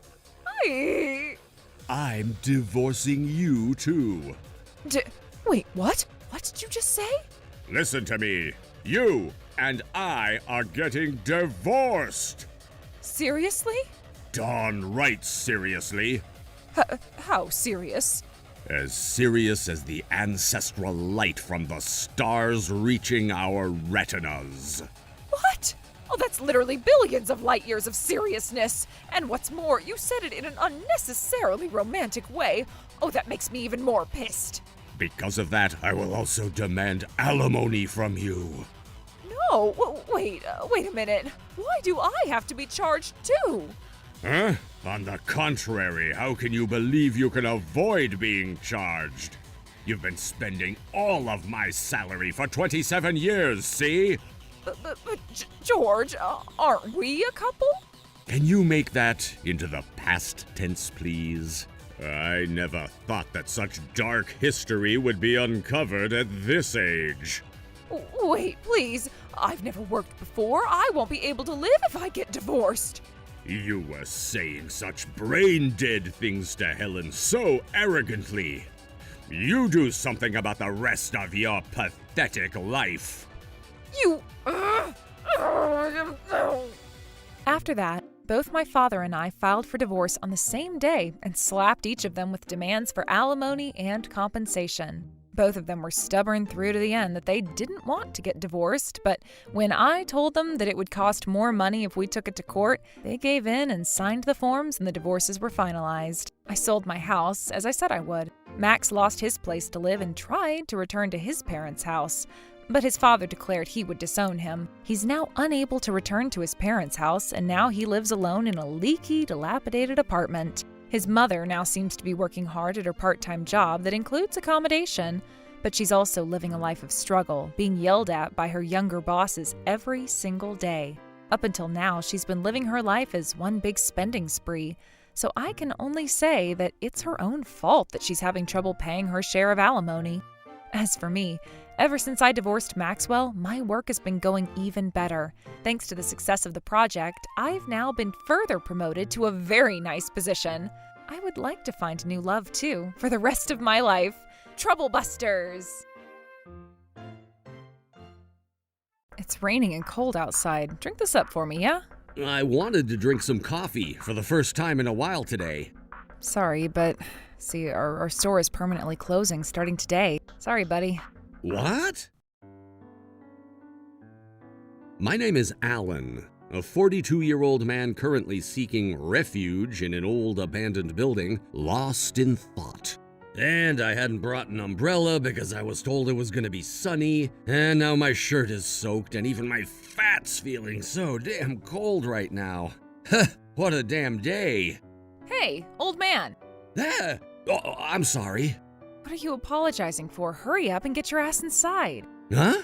I'm divorcing you, too. Wait, what? What did you just say? Listen to me. You and I are getting divorced. Seriously? Darn right, seriously. How serious? As serious as the ancestral light from the stars reaching our retinas. What? Oh, that's literally billions of light years of seriousness. And what's more, you said it in an unnecessarily romantic way. Oh, that makes me even more pissed. Because of that, I will also demand alimony from you. No, wait a minute. Why do I have to be charged too? Huh? On the contrary, how can you believe you can avoid being charged? You've been spending all of my salary for 27 years, see? But George, aren't we a couple? Can you make that into the past tense, please? I never thought that such dark history would be uncovered at this age. Wait, please. I've never worked before. I won't be able to live if I get divorced. You were saying such brain-dead things to Helen so arrogantly. You do something about the rest of your pathetic life. You. After that, both my father and I filed for divorce on the same day and slapped each of them with demands for alimony and compensation. Both of them were stubborn through to the end that they didn't want to get divorced, but when I told them that it would cost more money if we took it to court, they gave in and signed the forms and the divorces were finalized. I sold my house, as I said I would. Max lost his place to live and tried to return to his parents' house, but his father declared he would disown him. He's now unable to return to his parents' house, and now he lives alone in a leaky, dilapidated apartment. His mother now seems to be working hard at her part-time job that includes accommodation, but she's also living a life of struggle, being yelled at by her younger bosses every single day. Up until now, she's been living her life as one big spending spree, so I can only say that it's her own fault that she's having trouble paying her share of alimony. As for me, ever since I divorced Maxwell, my work has been going even better. Thanks to the success of the project, I've now been further promoted to a very nice position. I would like to find new love, too, for the rest of my life. Trouble Busters! It's raining and cold outside. Drink this up for me, yeah? I wanted to drink some coffee for the first time in a while today. Sorry, but see, our store is permanently closing starting today. Sorry, buddy. What? My name is Alan, a 42-year-old man currently seeking refuge in an old abandoned building, lost in thought. And I hadn't brought an umbrella because I was told it was going to be sunny, and now my shirt is soaked and even my fat's feeling so damn cold right now. What a damn day. Hey, old man! Oh, I'm sorry. What are you apologizing for? Hurry up and get your ass inside. Huh?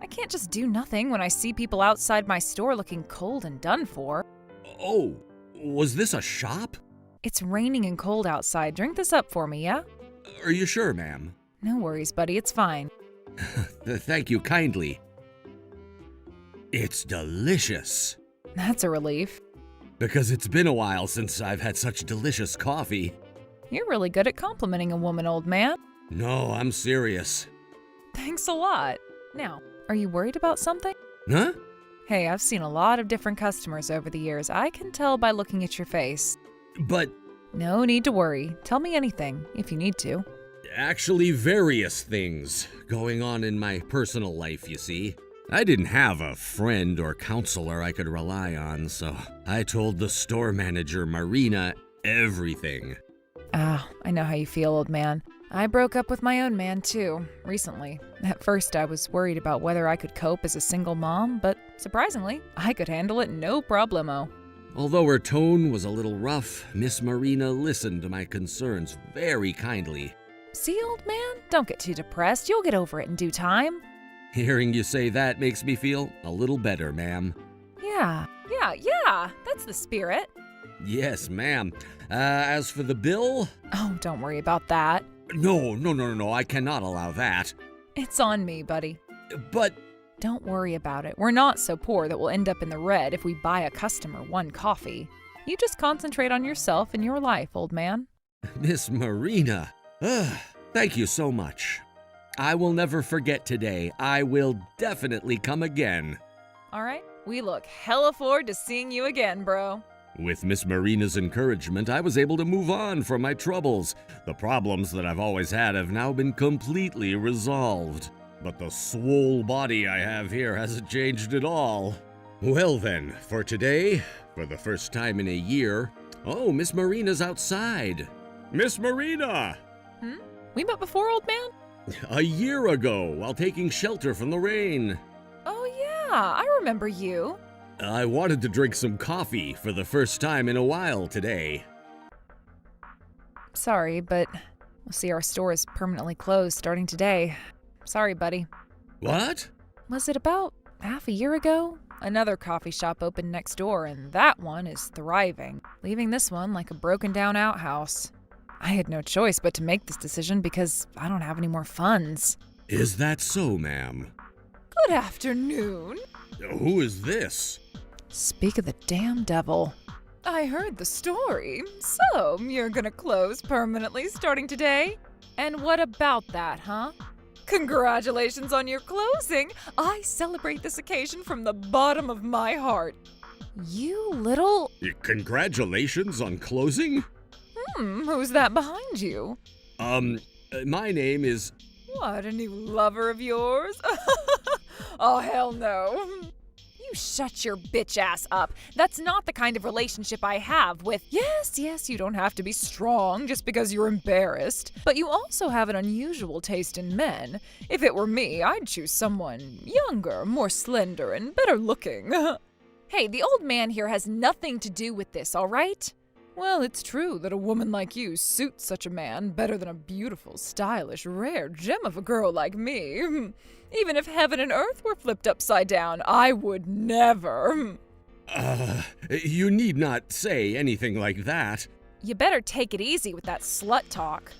I can't just do nothing when I see people outside my store looking cold and done for. Oh, was this a shop? It's raining and cold outside. Drink this up for me, yeah? Are you sure, ma'am? No worries, buddy. It's fine. Thank you kindly. It's delicious. That's a relief. Because it's been a while since I've had such delicious coffee. You're really good at complimenting a woman, old man. No, I'm serious. Thanks a lot. Now, are you worried about something? Huh? Hey, I've seen a lot of different customers over the years. I can tell by looking at your face. But No need to worry. Tell me anything, if you need to. actually various things going on in my personal life, you see. I didn't have a friend or counselor I could rely on, so I told the store manager, Marina, everything. I know how you feel, old man. I broke up with my own man, too, recently. At first, I was worried about whether I could cope as a single mom, but surprisingly, I could handle it no problemo. Although her tone was a little rough, Miss Marina listened to my concerns very kindly. See, old man? Don't get too depressed. You'll get over it in due time. Hearing you say that makes me feel a little better, ma'am. Yeah. That's the spirit. Yes, ma'am. As for the bill? Oh, don't worry about that. No, I cannot allow that. It's on me, buddy. But Don't worry about it. We're not so poor that we'll end up in the red if we buy a customer one coffee. You just concentrate on yourself and your life, old man. Miss Marina, thank you so much. I will never forget today. I will definitely come again. All right? We look hella forward to seeing you again, bro. With Miss Marina's encouragement, I was able to move on from my troubles. The problems that I've always had have now been completely resolved. But the swole body I have here hasn't changed at all. Well then, for today, for the first time in a year... Oh, Miss Marina's outside. Miss Marina! We met before, old man? A year ago, while taking shelter from the rain. Oh, yeah. I remember you. I wanted to drink some coffee for the first time in a while today. Sorry, but we'll see our store is permanently closed starting today. Sorry, buddy. What? Was it about half a year ago? Another coffee shop opened next door, and that one is thriving, leaving this one like a broken-down outhouse. I had no choice but to make this decision because I don't have any more funds. Is that so, ma'am? Good afternoon. Who is this? Speak of the damn devil. I heard the story. So, you're gonna close permanently starting today? And what about that, huh? Congratulations on your closing! I celebrate this occasion from the bottom of my heart. You little... Congratulations on closing? Who's that behind you? My name is... What, a new lover of yours? Oh, hell no. You shut your bitch ass up. That's not the kind of relationship I have with... Yes, you don't have to be strong just because you're embarrassed. But you also have an unusual taste in men. If it were me, I'd choose someone younger, more slender, and better looking. Hey, the old man here has nothing to do with this, all right? Well, it's true that a woman like you suits such a man better than a beautiful, stylish, rare gem of a girl like me. Even if heaven and earth were flipped upside down, I would never. You need not say anything like that. You better take it easy with that slut talk.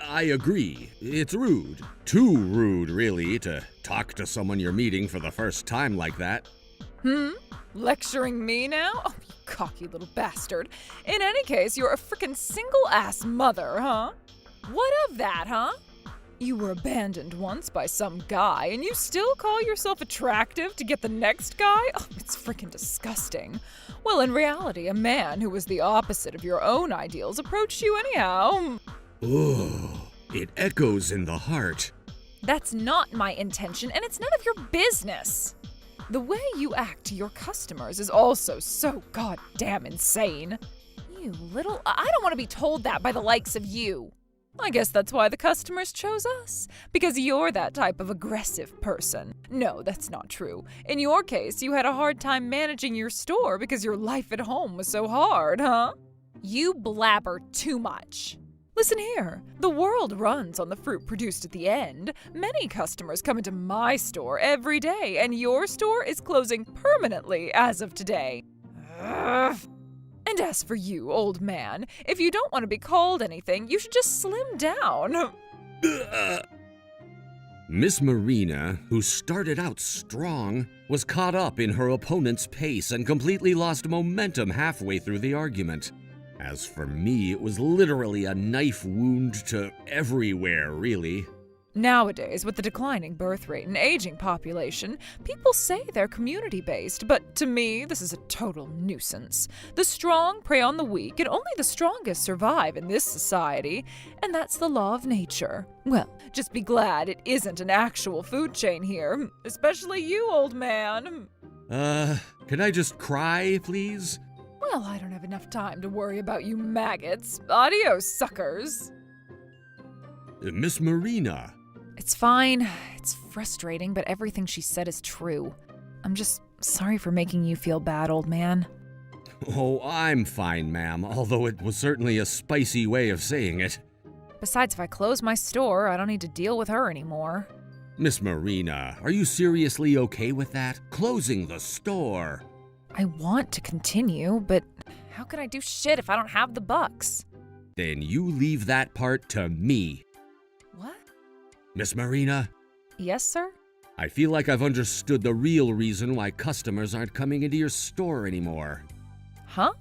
I agree. It's rude. Too rude, really, to talk to someone you're meeting for the first time like that. Lecturing me now? Oh, you cocky little bastard. In any case, you're a frickin' single-ass mother, huh? What of that, huh? You were abandoned once by some guy, and you still call yourself attractive to get the next guy? Oh, it's frickin' disgusting. Well, in reality, a man who was the opposite of your own ideals approached you anyhow. Oh, it echoes in the heart. That's not my intention, and it's none of your business. The way you act to your customers is also so goddamn insane. You little... I don't want to be told that by the likes of you. I guess that's why the customers chose us. Because you're that type of aggressive person. No, that's not true. In your case, you had a hard time managing your store because your life at home was so hard, huh? You blabber too much. Listen here, the world runs on the fruit produced at the end. Many customers come into my store every day, and your store is closing permanently as of today. Ugh. And as for you, old man, if you don't want to be called anything, you should just slim down. Miss Marina, who started out strong, was caught up in her opponent's pace and completely lost momentum halfway through the argument. As for me, it was literally a knife wound to everywhere, really. Nowadays, with the declining birth rate and aging population, people say they're community-based, but to me, this is a total nuisance. The strong prey on the weak, and only the strongest survive in this society, and that's the law of nature. Well, just be glad it isn't an actual food chain here, especially you, old man. Can I just cry, please? Well, I don't have enough time to worry about you maggots. Adios, suckers. Miss Marina. It's fine. It's frustrating, but everything she said is true. I'm just sorry for making you feel bad, old man. Oh, I'm fine, ma'am, although it was certainly a spicy way of saying it. Besides, if I close my store, I don't need to deal with her anymore. Miss Marina, are you seriously okay with that? Closing the store? I want to continue, but how can I do shit if I don't have the bucks? Then you leave that part to me. What? Miss Marina? Yes, sir? I feel like I've understood the real reason why customers aren't coming into your store anymore. Huh?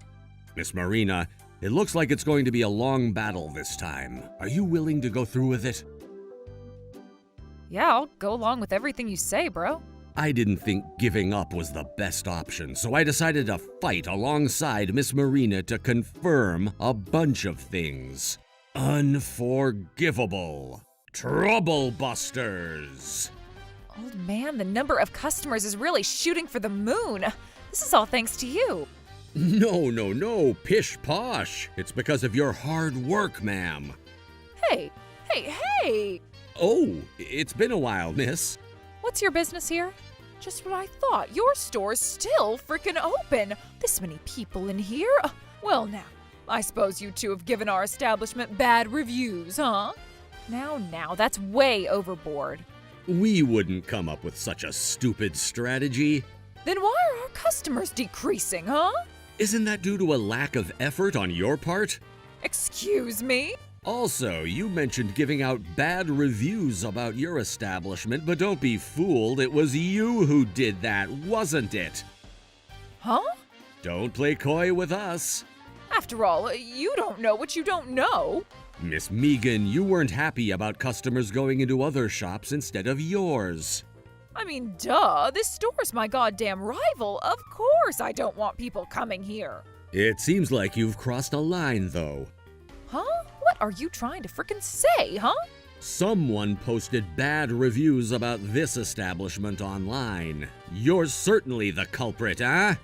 Miss Marina, it looks like it's going to be a long battle this time. Are you willing to go through with it? Yeah, I'll go along with everything you say, bro. I didn't think giving up was the best option, so I decided to fight alongside Miss Marina to confirm a bunch of things. Unforgivable. Trouble busters. Old man, the number of customers is really shooting for the moon. This is all thanks to you. No, pish posh. It's because of your hard work, ma'am. Hey! Oh, it's been a while, miss. What's your business here? Just what I thought. Your store's still frickin' open. This many people in here? Well, now, I suppose you two have given our establishment bad reviews, huh? Now, that's way overboard. We wouldn't come up with such a stupid strategy. Then why are our customers decreasing, huh? Isn't that due to a lack of effort on your part? Excuse me? Also, you mentioned giving out bad reviews about your establishment, but don't be fooled, it was you who did that, wasn't it? Huh? Don't play coy with us. After all, you don't know what you don't know. Miss Megan, you weren't happy about customers going into other shops instead of yours. I mean, duh, this store's my goddamn rival. Of course I don't want people coming here. It seems like you've crossed a line, though. Huh? What are you trying to frickin' say, huh? Someone posted bad reviews about this establishment online. You're certainly the culprit, huh?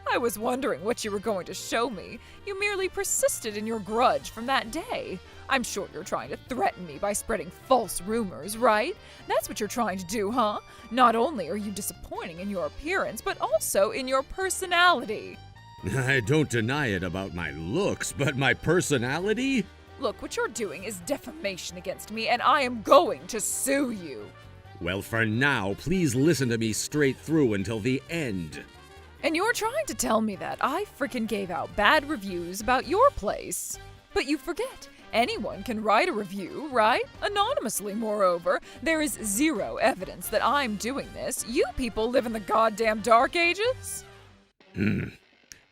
I was wondering what you were going to show me. You merely persisted in your grudge from that day. I'm sure you're trying to threaten me by spreading false rumors, right? That's what you're trying to do, huh? Not only are you disappointing in your appearance, but also in your personality. I don't deny it about my looks, but my personality? Look, what you're doing is defamation against me, and I am going to sue you. Well, for now, please listen to me straight through until the end. And you're trying to tell me that I frickin' gave out bad reviews about your place. But you forget, anyone can write a review, right? Anonymously, moreover. There is zero evidence that I'm doing this. You people live in the goddamn Dark Ages?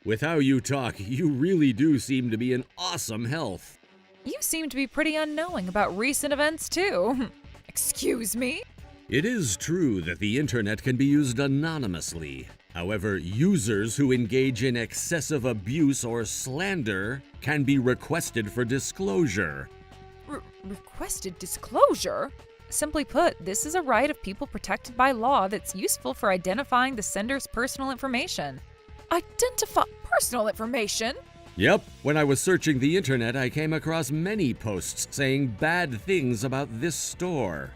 With how you talk, you really do seem to be in awesome health. You seem to be pretty unknowing about recent events, too. Excuse me? It is true that the internet can be used anonymously. However, users who engage in excessive abuse or slander can be requested for disclosure. Requested disclosure? Simply put, this is a right of people protected by law that's useful for identifying the sender's personal information. Identify personal information? Yep, when I was searching the internet, I came across many posts saying bad things about this store.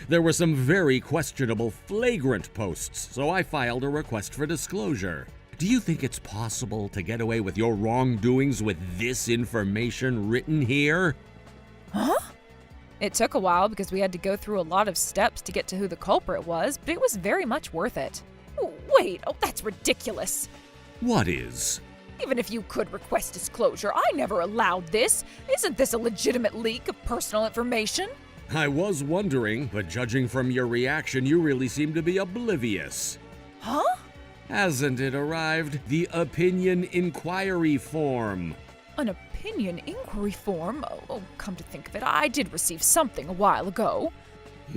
There were some very questionable, flagrant posts, so I filed a request for disclosure. Do you think it's possible to get away with your wrongdoings with this information written here? Huh? It took a while because we had to go through a lot of steps to get to who the culprit was, but it was very much worth it. Wait, that's ridiculous. What is? Even if you could request disclosure, I never allowed this. Isn't this a legitimate leak of personal information? I was wondering, but judging from your reaction, you really seem to be oblivious. Huh? Hasn't it arrived? The opinion inquiry form. An opinion inquiry form? Oh, come to think of it, I did receive something a while ago.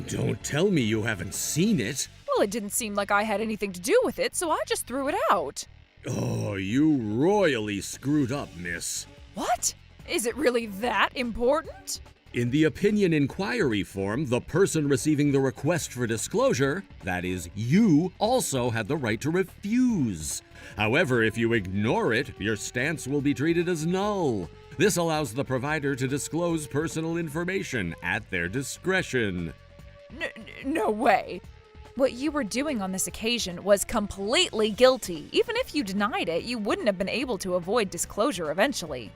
Don't tell me you haven't seen it. Well, it didn't seem like I had anything to do with it, so I just threw it out. Oh, you royally screwed up, miss. What? Is it really that important? In the opinion inquiry form, the person receiving the request for disclosure, that is, you, also had the right to refuse. However, if you ignore it, your stance will be treated as null. This allows the provider to disclose personal information at their discretion. No way. What you were doing on this occasion was completely guilty. Even if you denied it, you wouldn't have been able to avoid disclosure eventually.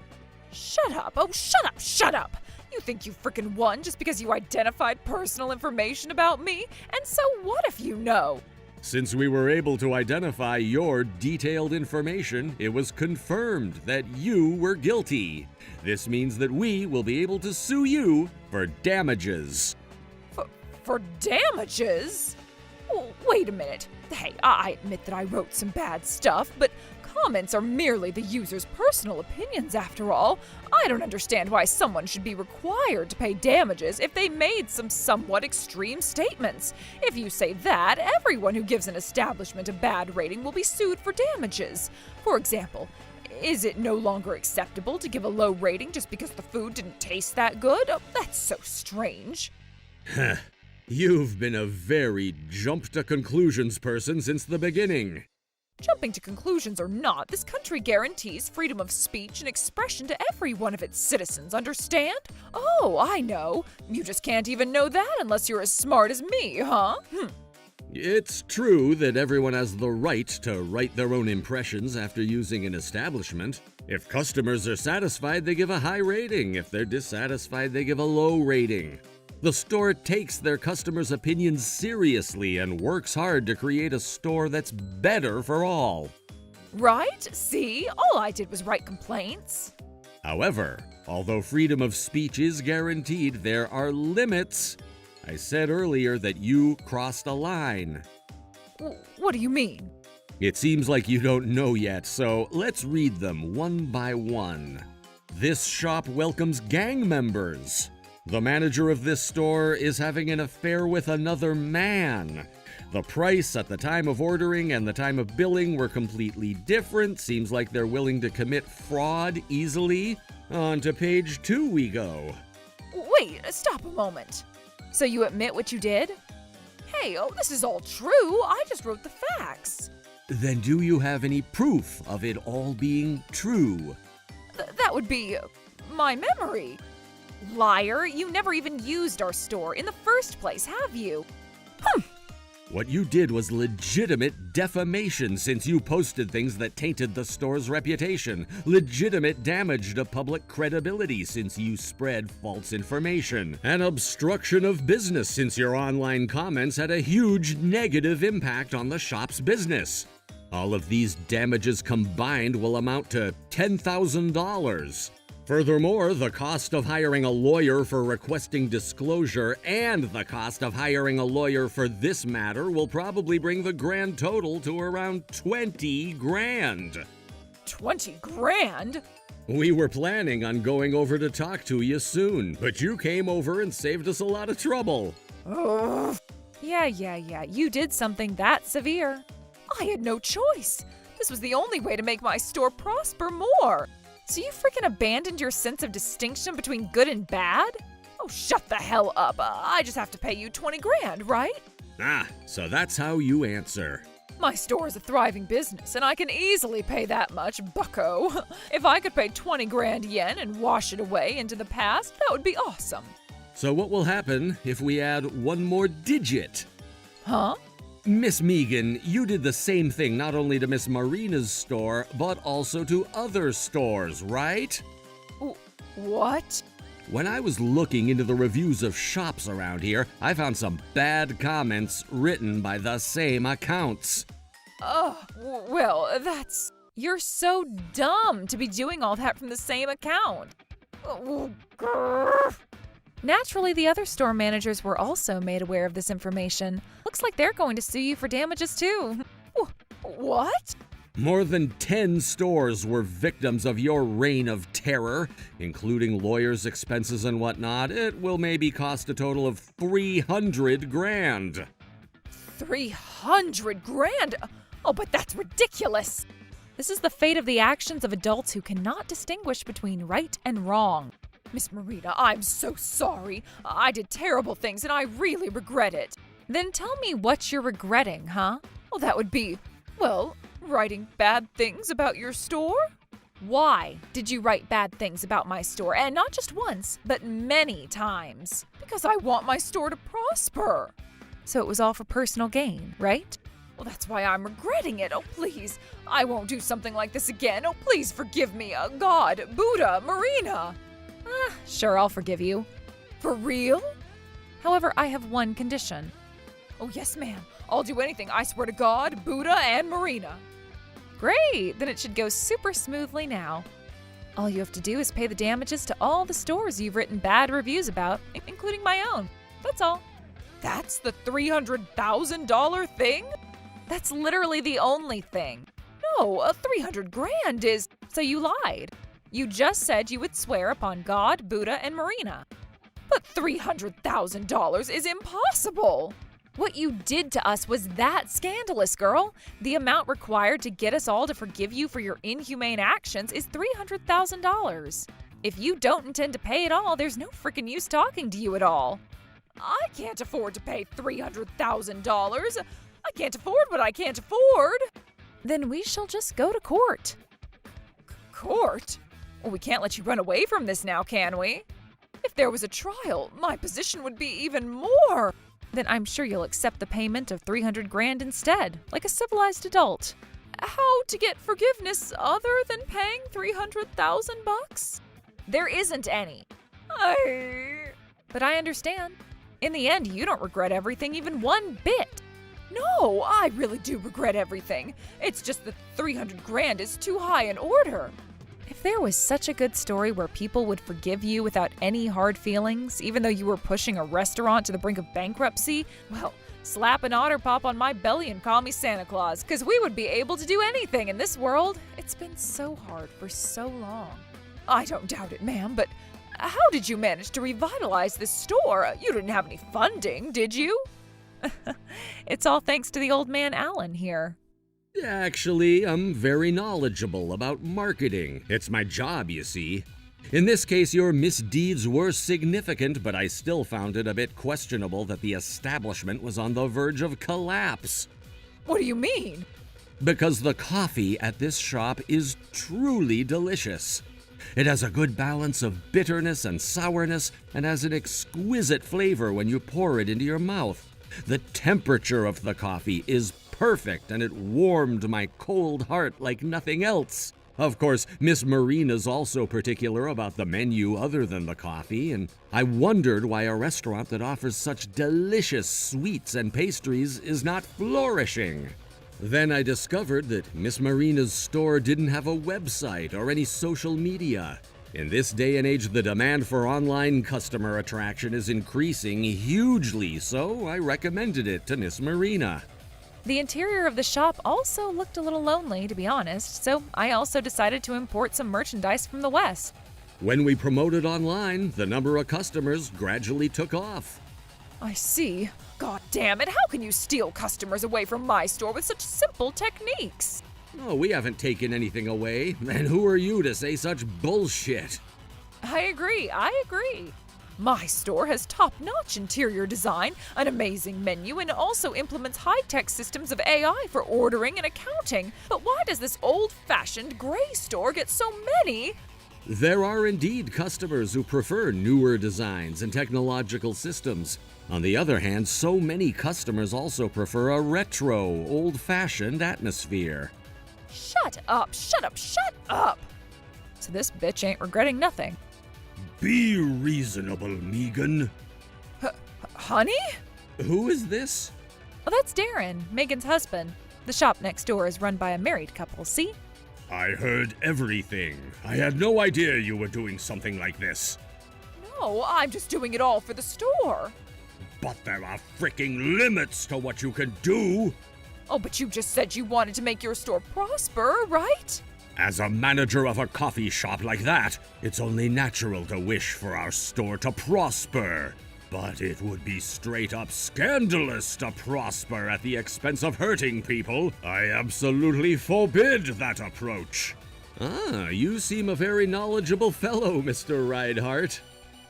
Shut up. Oh, shut up. You think you frickin' won just because you identified personal information about me? And so what if you know? Since we were able to identify your detailed information, it was confirmed that you were guilty. This means that we will be able to sue you for damages. For damages? Wait a minute. Hey, I admit that I wrote some bad stuff, but comments are merely the user's personal opinions after all. I don't understand why someone should be required to pay damages if they made some somewhat extreme statements. If you say that, everyone who gives an establishment a bad rating will be sued for damages. For example, is it no longer acceptable to give a low rating just because the food didn't taste that good? Oh, that's so strange. You've been a very jump-to-conclusions person since the beginning. Jumping to conclusions or not, this country guarantees freedom of speech and expression to every one of its citizens, understand? Oh, I know. You just can't even know that unless you're as smart as me, huh? It's true that everyone has the right to write their own impressions after using an establishment. If customers are satisfied, they give a high rating. If they're dissatisfied, they give a low rating. The store takes their customers' opinions seriously and works hard to create a store that's better for all. Right? See? All I did was write complaints. However, although freedom of speech is guaranteed, there are limits. I said earlier that you crossed a line. What do you mean? It seems like you don't know yet, so let's read them one by one. This shop welcomes gang members. The manager of this store is having an affair with another man. The price at the time of ordering and the time of billing were completely different. Seems like they're willing to commit fraud easily. On to page 2 we go. Wait, stop a moment. So you admit what you did? Hey, this is all true. I just wrote the facts. Then do you have any proof of it all being true? That would be my memory. Liar, you never even used our store in the first place, have you? What you did was legitimate defamation since you posted things that tainted the store's reputation. Legitimate damage to public credibility since you spread false information. And obstruction of business since your online comments had a huge negative impact on the shop's business. All of these damages combined will amount to $10,000. Furthermore, the cost of hiring a lawyer for requesting disclosure and the cost of hiring a lawyer for this matter will probably bring the grand total to around 20 grand. 20 grand? We were planning on going over to talk to you soon, but you came over and saved us a lot of trouble. Ugh. Yeah, you did something that severe. I had no choice. This was the only way to make my store prosper more. So you freaking abandoned your sense of distinction between good and bad? Oh, shut the hell up. I just have to pay you 20 grand, right? Ah, so that's how you answer. My store is a thriving business, and I can easily pay that much, bucko. If I could pay 20 grand yen and wash it away into the past, that would be awesome. So what will happen if we add one more digit? Huh? Miss Megan, you did the same thing not only to Miss Marina's store, but also to other stores, right? What? When I was looking into the reviews of shops around here, I found some bad comments written by the same accounts. Well, that's... You're so dumb to be doing all that from the same account. Naturally, the other store managers were also made aware of this information. Looks like they're going to sue you for damages too. What? More than 10 stores were victims of your reign of terror, including lawyers' expenses and whatnot. It will maybe cost a total of 300 grand. 300 grand? Oh, but that's ridiculous. This is the fate of the actions of adults who cannot distinguish between right and wrong. Miss Marina, I'm so sorry. I did terrible things and I really regret it. Then tell me what you're regretting, huh? Well, that would be, writing bad things about your store? Why did you write bad things about my store? And not just once, but many times. Because I want my store to prosper. So it was all for personal gain, right? Well, that's why I'm regretting it. Oh, please. I won't do something like this again. Oh, please forgive me. God, Buddha, Marina. Sure, I'll forgive you. For real? However, I have one condition. Oh, yes, ma'am. I'll do anything, I swear to God, Buddha, and Marina. Great, then it should go super smoothly now. All you have to do is pay the damages to all the stores you've written bad reviews about, including my own. That's all. That's the $300,000 thing? That's literally the only thing. No, 300 grand is... So you lied. You just said you would swear upon God, Buddha, and Marina. But $300,000 is impossible! What you did to us was that scandalous, girl. The amount required to get us all to forgive you for your inhumane actions is $300,000. If you don't intend to pay it all, there's no freaking use talking to you at all. I can't afford to pay $300,000. I can't afford what I can't afford. Then we shall just go to court. Court? Well, we can't let you run away from this now, can we? If there was a trial, my position would be even more. Then I'm sure you'll accept the payment of 300 grand instead, like a civilized adult. How to get forgiveness other than paying 300,000 bucks? There isn't any. But I understand. In the end, you don't regret everything even one bit. No, I really do regret everything. It's just that 300 grand is too high an order. If there was such a good story where people would forgive you without any hard feelings, even though you were pushing a restaurant to the brink of bankruptcy, well, Slap an otter pop on my belly and call me Santa Claus, 'cause we would be able to do anything in this world. It's been so hard for so long. I don't doubt it, ma'am, but how did you manage to revitalize this store? You didn't have any funding, did you? It's all thanks to the old man Alan here. Actually, I'm very knowledgeable about marketing. It's my job, you see. In this case, your misdeeds were significant, but I still found it a bit questionable that the establishment was on the verge of collapse. What do you mean? Because the coffee at this shop is truly delicious. It has a good balance of bitterness and sourness and has an exquisite flavor when you pour it into your mouth. The temperature of the coffee is perfect and it warmed my cold heart like nothing else. Of course, Miss Marina's also particular about the menu other than the coffee, and I wondered why a restaurant that offers such delicious sweets and pastries is not flourishing. Then I discovered that Miss Marina's store didn't have a website or any social media. In this day and age, the demand for online customer attraction is increasing hugely, so I recommended it to Miss Marina. The interior of the shop also looked a little lonely, to be honest, so I also decided to import some merchandise from the West. When we promoted online, the number of customers gradually took off. I see. God damn it, how can you steal customers away from my store with such simple techniques? Oh, we haven't taken anything away, and who are you to say such bullshit? I agree. My store has top-notch interior design, an amazing menu, and also implements high-tech systems of AI for ordering and accounting. But why does this old-fashioned gray store get so many? There are indeed customers who prefer newer designs and technological systems. On the other hand, so many customers also prefer a retro, old-fashioned atmosphere. Shut up! So this bitch ain't regretting nothing. Be reasonable, Megan. Honey? Who is this? Well, that's Darren, Megan's husband. The shop next door is run by a married couple, see? I heard everything. I had no idea you were doing something like this. No, I'm just doing it all for the store. But there are freaking limits to what you can do. Oh, but you just said you wanted to make your store prosper, right? As a manager of a coffee shop like that, it's only natural to wish for our store to prosper. But it would be straight up scandalous to prosper at the expense of hurting people. I absolutely forbid that approach. Ah, you seem a very knowledgeable fellow, Mr. Reinhardt.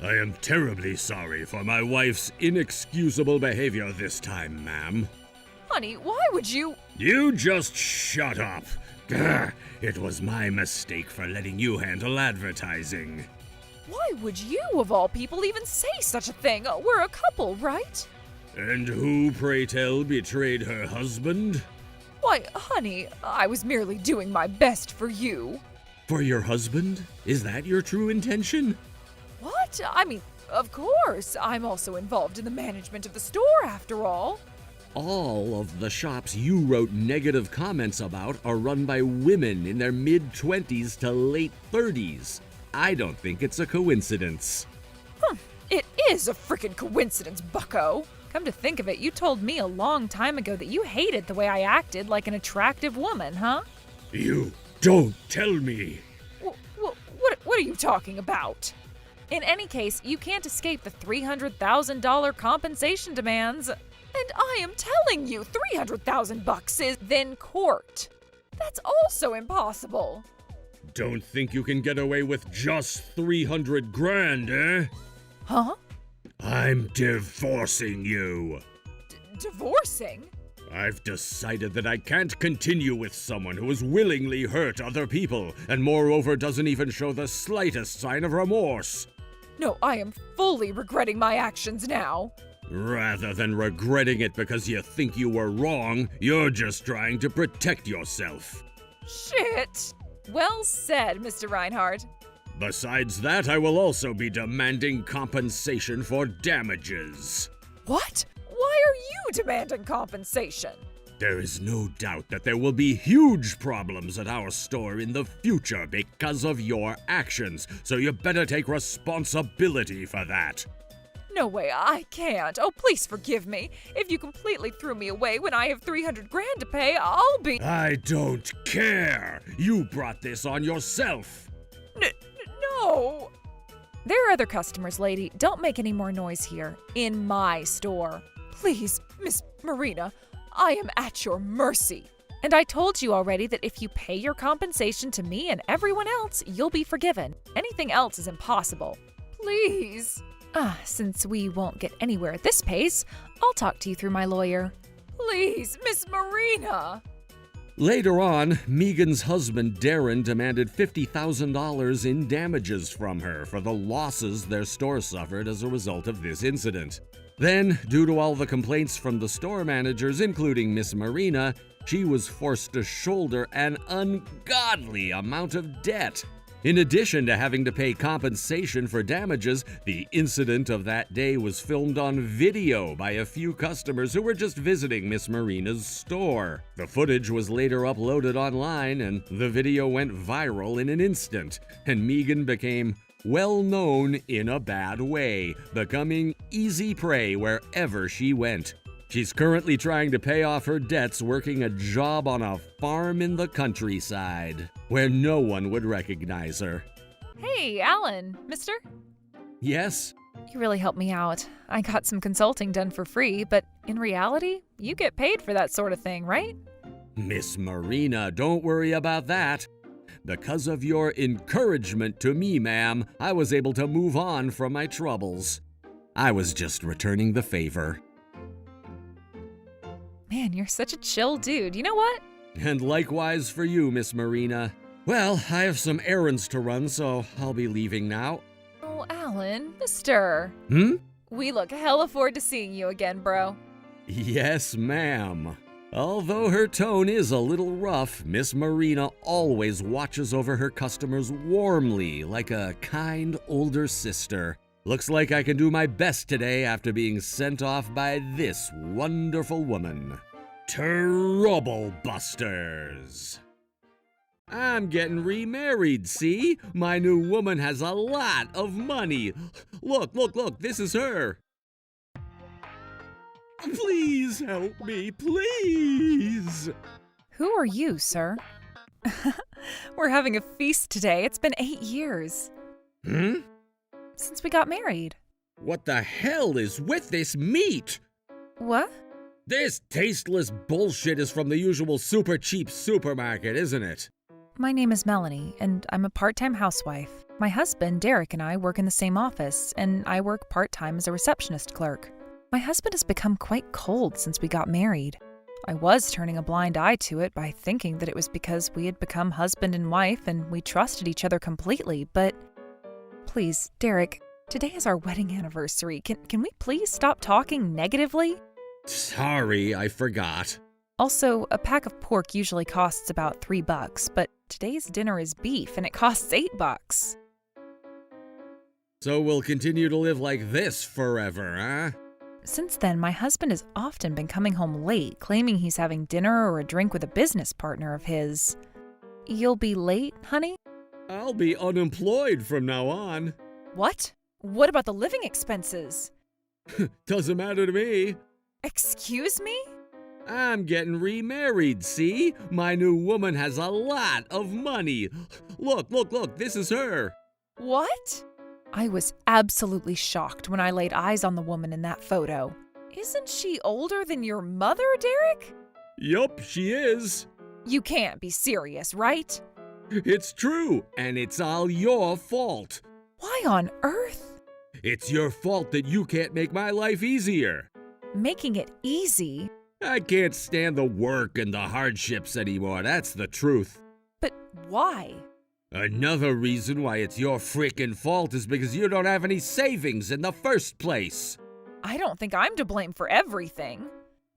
I am terribly sorry for my wife's inexcusable behavior this time, ma'am. Honey, why would you? You just shut up. Grr, it was my mistake for letting you handle advertising. Why would you, of all people, even say such a thing? We're a couple, right? And who, pray tell, betrayed her husband? Why, honey, I was merely doing my best for you. For your husband? Is that your true intention? What? I mean, of course. I'm also involved in the management of the store, after all. All of the shops you wrote negative comments about are run by women in their mid-20s to late 30s. I don't think it's a coincidence. It is a frickin' coincidence, bucko. Come to think of it, you told me a long time ago that you hated the way I acted like an attractive woman, huh? You don't tell me. What are you talking about? In any case, you can't escape the $300,000 compensation demands. And I am telling you, $300,000 is then court. That's also impossible. Don't think you can get away with just 300 grand, eh? Huh? I'm divorcing you. Divorcing? I've decided that I can't continue with someone who has willingly hurt other people and moreover doesn't even show the slightest sign of remorse. No, I am fully regretting my actions now. Rather than regretting it because you think you were wrong, you're just trying to protect yourself. Shit! Well said, Mr. Reinhardt. Besides that, I will also be demanding compensation for damages. What? Why are you demanding compensation? There is no doubt that there will be huge problems at our store in the future because of your actions, so you better take responsibility for that. No way, I can't. Oh, please forgive me. If you completely threw me away when I have 300 grand to pay, I'll be... I don't care. You brought this on yourself. No. There are other customers, lady. Don't make any more noise here. In my store. Please, Miss Marina, I am at your mercy. And I told you already that if you pay your compensation to me and everyone else, you'll be forgiven. Anything else is impossible. Please. Since we won't get anywhere at this pace, I'll talk to you through my lawyer. Please, Miss Marina. Later on, Megan's husband Darren demanded $50,000 in damages from her for the losses their store suffered as a result of this incident. Then, due to all the complaints from the store managers, including Miss Marina, she was forced to shoulder an ungodly amount of debt. In addition to having to pay compensation for damages, the incident of that day was filmed on video by a few customers who were just visiting Miss Marina's store. The footage was later uploaded online, and the video went viral in an instant, and Megan became well known in a bad way, becoming easy prey wherever she went. She's currently trying to pay off her debts working a job on a farm in the countryside, where no one would recognize her. Hey, Alan, mister? Yes? You really helped me out. I got some consulting done for free, but in reality, you get paid for that sort of thing, right? Miss Marina, don't worry about that. Because of your encouragement to me, ma'am, I was able to move on from my troubles. I was just returning the favor. Man, you're such a chill dude. You know what? And likewise for you, Miss Marina. Well, I have some errands to run, so I'll be leaving now. Oh, Alan, mister. We look hella forward to seeing you again, bro. Yes, ma'am. Although her tone is a little rough, Miss Marina always watches over her customers warmly, like a kind older sister. Looks like I can do my best today after being sent off by this wonderful woman. Trouble Busters! I'm getting remarried, see? My new woman has a lot of money. Look, this is her. Please help me, please! Who are you, sir? We're having a feast today. It's been 8 years. Since we got married. What the hell is with this meat? What? This tasteless bullshit is from the usual super cheap supermarket, isn't it? My name is Melanie, and I'm a part-time housewife. My husband, Derek, and I work in the same office, and I work part-time as a receptionist clerk. My husband has become quite cold since we got married. I was turning a blind eye to it by thinking that it was because we had become husband and wife and we trusted each other completely, but... Please, Derek, today is our wedding anniversary. Can we please stop talking negatively? Sorry, I forgot. Also, a pack of pork usually costs about $3, but today's dinner is beef and it costs $8. So we'll continue to live like this forever, huh? Since then, my husband has often been coming home late, claiming he's having dinner or a drink with a business partner of his. You'll be late, honey? I'll be unemployed from now on. What? What about the living expenses? Doesn't matter to me. Excuse me? I'm getting remarried, see? My new woman has a lot of money. Look, this is her. What? I was absolutely shocked when I laid eyes on the woman in that photo. Isn't she older than your mother, Derek? Yup, she is. You can't be serious, right? It's true, and it's all your fault. Why on earth? It's your fault that you can't make my life easier. Making it easy? I can't stand the work and the hardships anymore, that's the truth. But why? Another reason why it's your frickin' fault is because you don't have any savings in the first place. I don't think I'm to blame for everything.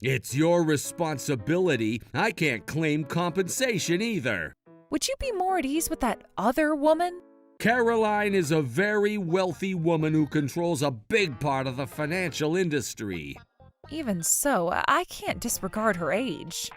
It's your responsibility. I can't claim compensation either. Would you be more at ease with that other woman? Caroline is a very wealthy woman who controls a big part of the financial industry. Even so, I can't disregard her age.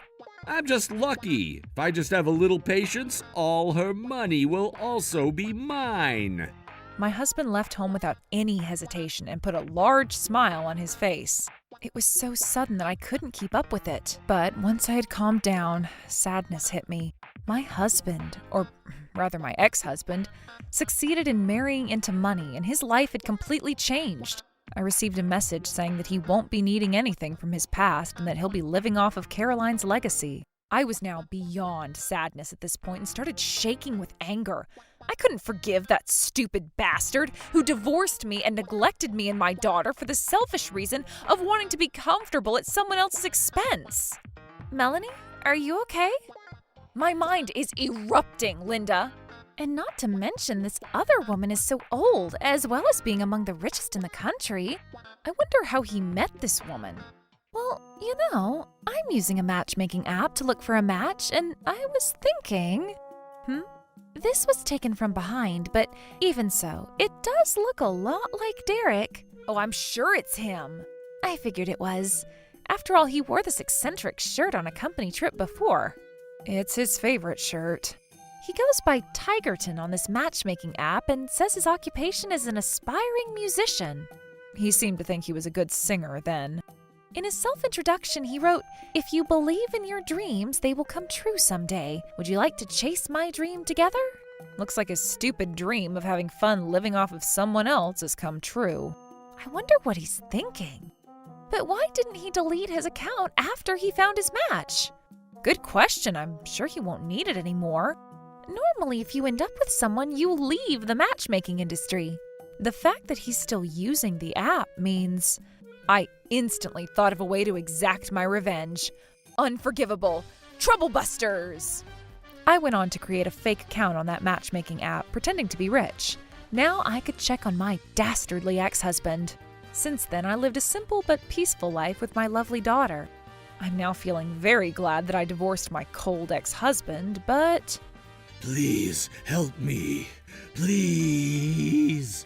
I'm just lucky. If I just have a little patience, all her money will also be mine. My husband left home without any hesitation and put a large smile on his face. It was so sudden that I couldn't keep up with it. But once I had calmed down, sadness hit me. My husband, or rather my ex-husband, succeeded in marrying into money, and his life had completely changed. I received a message saying that he won't be needing anything from his past and that he'll be living off of Caroline's legacy. I was now beyond sadness at this point and started shaking with anger. I couldn't forgive that stupid bastard who divorced me and neglected me and my daughter for the selfish reason of wanting to be comfortable at someone else's expense. Melanie, are you okay? My mind is erupting, Linda. And not to mention, this other woman is so old, as well as being among the richest in the country. I wonder how he met this woman. Well, I'm using a matchmaking app to look for a match, and I was thinking... This was taken from behind, but even so, it does look a lot like Derek. Oh, I'm sure it's him. I figured it was. After all, he wore this eccentric shirt on a company trip before. It's his favorite shirt. He goes by Tigerton on this matchmaking app and says his occupation is an aspiring musician. He seemed to think he was a good singer then. In his self-introduction, he wrote, "If you believe in your dreams, they will come true someday. Would you like to chase my dream together?" Looks like his stupid dream of having fun living off of someone else has come true. I wonder what he's thinking. But why didn't he delete his account after he found his match? Good question. I'm sure he won't need it anymore. Normally, if you end up with someone, you leave the matchmaking industry. The fact that he's still using the app means... I instantly thought of a way to exact my revenge. Unforgivable. Troublebusters! I went on to create a fake account on that matchmaking app, pretending to be rich. Now I could check on my dastardly ex-husband. Since then, I lived a simple but peaceful life with my lovely daughter. I'm now feeling very glad that I divorced my cold ex-husband, but... Please help me. Please.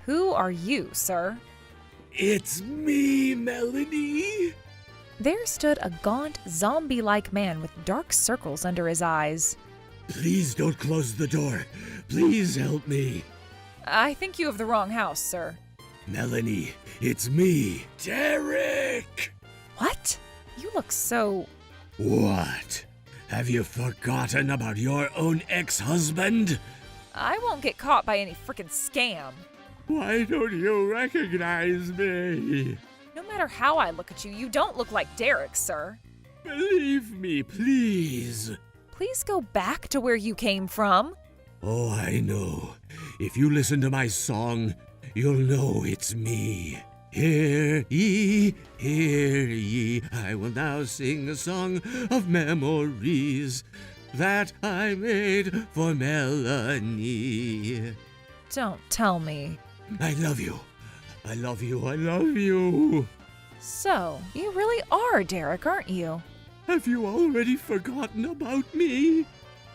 Who are you, sir? It's me, Melanie. There stood a gaunt, zombie-like man with dark circles under his eyes. Please don't close the door. Please help me. I think you have the wrong house, sir. Melanie, it's me, Derek. What? You look so... What? Have you forgotten about your own ex-husband? I won't get caught by any frickin' scam. Why don't you recognize me? No matter how I look at you, you don't look like Derek, sir. Believe me, please. Please go back to where you came from. Oh, I know. If you listen to my song, you'll know it's me. Hear ye, I will now sing a song of memories that I made for Melanie. Don't tell me. I love you. I love you. I love you. So, you really are Derek, aren't you? Have you already forgotten about me?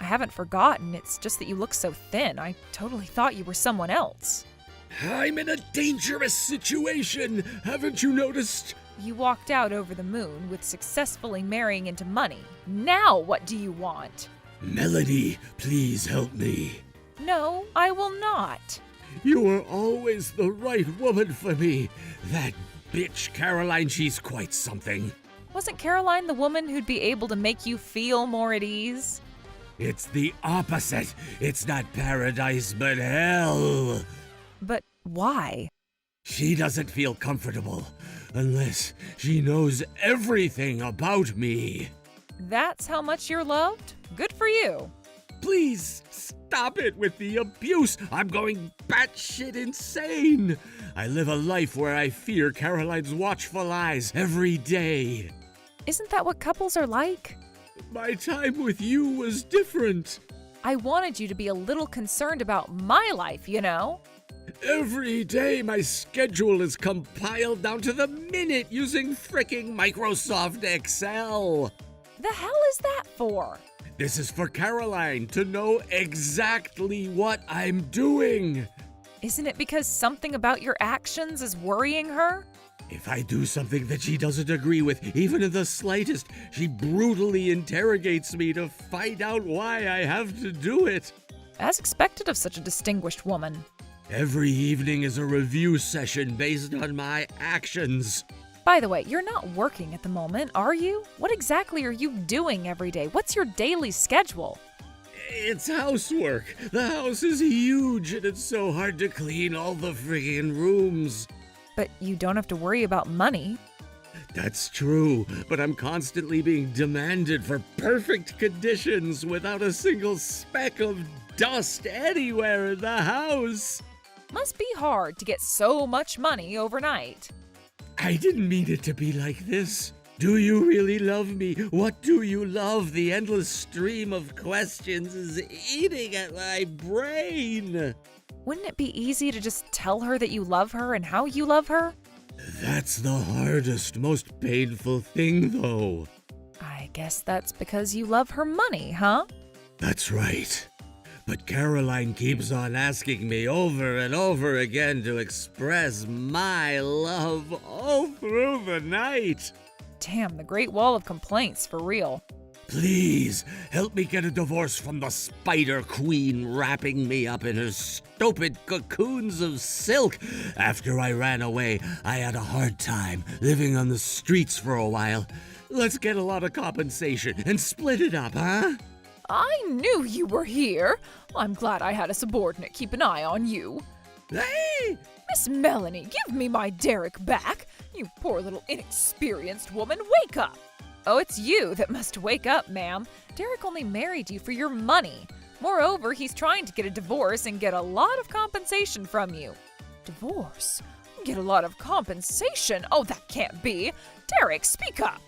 I haven't forgotten, it's just that you look so thin. I totally thought you were someone else. I'm in a dangerous situation. Haven't you noticed? You walked out over the moon with successfully marrying into money. Now what do you want? Melanie, please help me. No, I will not. You were always the right woman for me. That bitch Caroline, she's quite something. Wasn't Caroline the woman who'd be able to make you feel more at ease? It's the opposite. It's not paradise, but hell. But why? She doesn't feel comfortable unless she knows everything about me. That's how much you're loved? Good for you. Please stop it with the abuse. I'm going batshit insane. I live a life where I fear Caroline's watchful eyes every day. Isn't that what couples are like? My time with you was different. I wanted you to be a little concerned about my life, you know? Every day my schedule is compiled down to the minute using fricking Microsoft Excel. The hell is that for? This is for Caroline to know exactly what I'm doing. Isn't it because something about your actions is worrying her? If I do something that she doesn't agree with, even in the slightest, she brutally interrogates me to find out why I have to do it. As expected of such a distinguished woman. Every evening is a review session based on my actions. By the way, you're not working at the moment, are you? What exactly are you doing every day? What's your daily schedule? It's housework. The house is huge and it's so hard to clean all the friggin' rooms. But you don't have to worry about money. That's true, but I'm constantly being demanded for perfect conditions without a single speck of dust anywhere in the house. Must be hard to get so much money overnight. I didn't mean it to be like this. Do you really love me? What do you love? The endless stream of questions is eating at my brain. Wouldn't it be easy to just tell her that you love her and how you love her? That's the hardest, most painful thing, though. I guess that's because you love her money, huh? That's right. But Caroline keeps on asking me over and over again to express my love all through the night. Damn, the Great Wall of Complaints, for real. Please, help me get a divorce from the Spider Queen wrapping me up in her stupid cocoons of silk. After I ran away, I had a hard time living on the streets for a while. Let's get a lot of compensation and split it up, huh? I knew you were here. I'm glad I had a subordinate keep an eye on you. Hey! Miss Melanie, give me my Derek back. You poor little inexperienced woman, wake up. Oh, it's you that must wake up, ma'am. Derek only married you for your money. Moreover, he's trying to get a divorce and get a lot of compensation from you. Divorce? Get a lot of compensation? Oh, that can't be. Derek, speak up.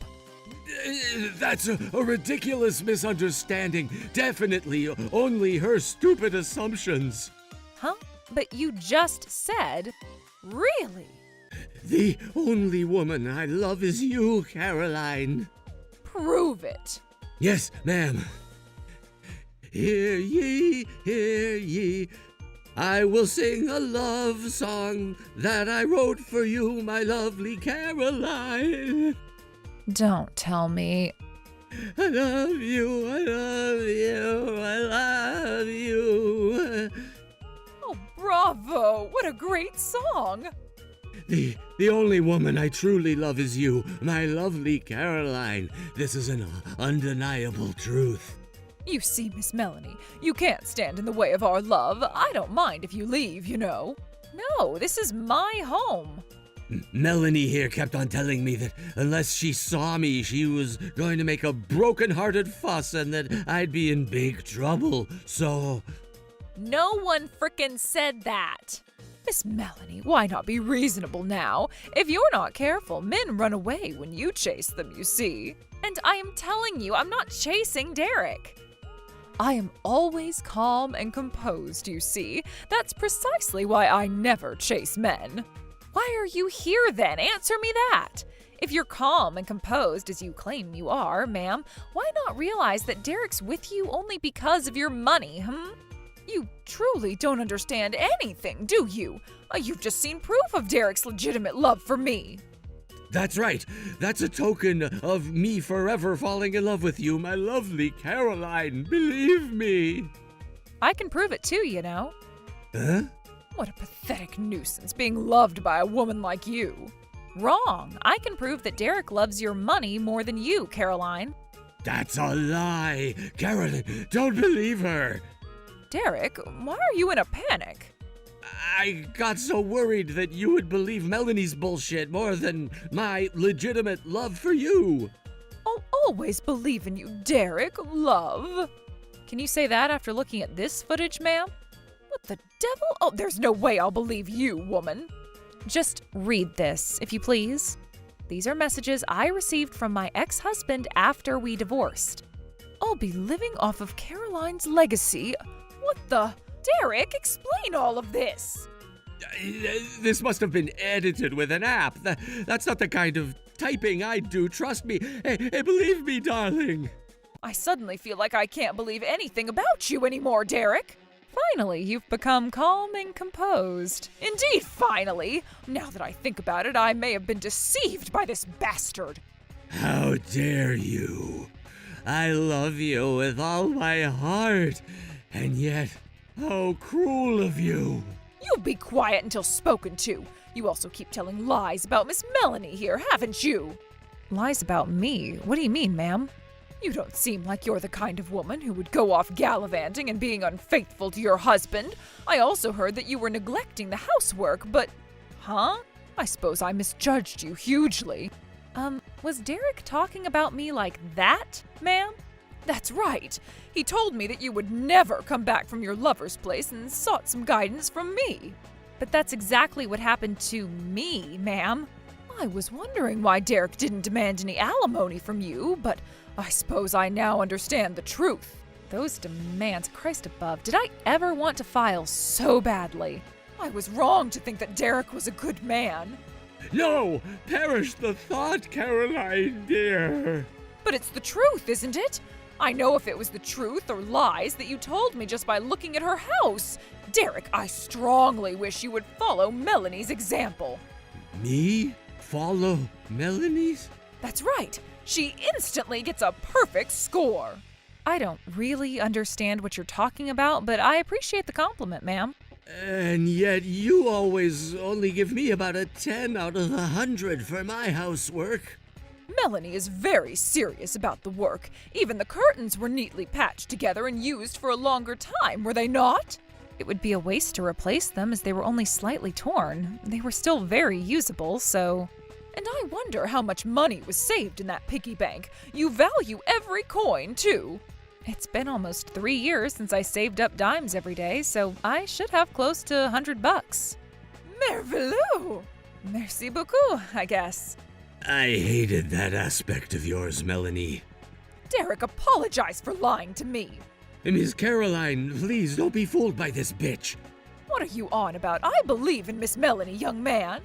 That's a ridiculous misunderstanding. Definitely only her stupid assumptions. Huh? But you just said, Really? The only woman I love is you, Caroline. Prove it. Yes, ma'am. Hear ye, hear ye. I will sing a love song that I wrote for you, my lovely Caroline. Don't tell me. I love you, I love you, I love you. Oh, bravo. What a great song. The only woman I truly love is you, my lovely Caroline. This is an undeniable truth. You see, Miss Melanie, you can't stand in the way of our love. I don't mind if you leave, you know. No, this is my home. Melanie here kept on telling me that unless she saw me, she was going to make a broken-hearted fuss and that I'd be in big trouble, so... No one frickin' said that. Miss Melanie, why not be reasonable now? If you're not careful, men run away when you chase them, you see. And I am telling you, I'm not chasing Derek. I am always calm and composed, you see. That's precisely why I never chase men. Why are you here then? Answer me that. If you're calm and composed as you claim you are, ma'am, why not realize that Derek's with you only because of your money, You truly don't understand anything, do you? You've just seen proof of Derek's legitimate love for me. That's right. That's a token of me forever falling in love with you, my lovely Caroline. Believe me. I can prove it too, you know. Huh? What a pathetic nuisance being loved by a woman like you. Wrong. I can prove that Derek loves your money more than you, Caroline. That's a lie. Caroline, don't believe her. Derek, why are you in a panic? I got so worried that you would believe Melanie's bullshit more than my legitimate love for you. I'll always believe in you, Derek. Love. Can you say that after looking at this footage, ma'am? What the devil? Oh, there's no way I'll believe you, woman. Just read this, if you please. These are messages I received from my ex-husband after we divorced. I'll be living off of Caroline's legacy. What the? Derek, explain all of this. This must have been edited with an app. That's not the kind of typing I do, trust me. Hey, believe me, darling. I suddenly feel like I can't believe anything about you anymore, Derek. Finally, you've become calm and composed. Indeed, finally. Now that I think about it, I may have been deceived by this bastard. How dare you? I love you with all my heart, and yet, how cruel of you. You be quiet until spoken to. You also keep telling lies about Miss Melanie here, haven't you? Lies about me? What do you mean, ma'am? You don't seem like you're the kind of woman who would go off gallivanting and being unfaithful to your husband. I also heard that you were neglecting the housework, but... Huh? I suppose I misjudged you hugely. Was Derek talking about me like that, ma'am? That's right. He told me that you would never come back from your lover's place and sought some guidance from me. But that's exactly what happened to me, ma'am. I was wondering why Derek didn't demand any alimony from you, but I suppose I now understand the truth. Those demands, Christ above, did I ever want to file so badly? I was wrong to think that Derek was a good man. No! Perish the thought, Caroline, dear! But it's the truth, isn't it? I know if it was the truth or lies that you told me just by looking at her house. Derek, I strongly wish you would follow Melanie's example. Me? Follow Melanie's? That's right. She instantly gets a perfect score. I don't really understand what you're talking about, but I appreciate the compliment, ma'am. And yet you always only give me about a 10 out of 100 for my housework. Melanie is very serious about the work. Even the curtains were neatly patched together and used for a longer time, were they not? It would be a waste to replace them as they were only slightly torn. They were still very usable, so... And I wonder how much money was saved in that piggy bank. You value every coin, too. It's been almost 3 years since I saved up dimes every day, so I should have close to $100. Merveilleux! Merci beaucoup, I guess. I hated that aspect of yours, Melanie. Derek, apologize for lying to me. Miss Caroline, please don't be fooled by this bitch. What are you on about? I believe in Miss Melanie, young man.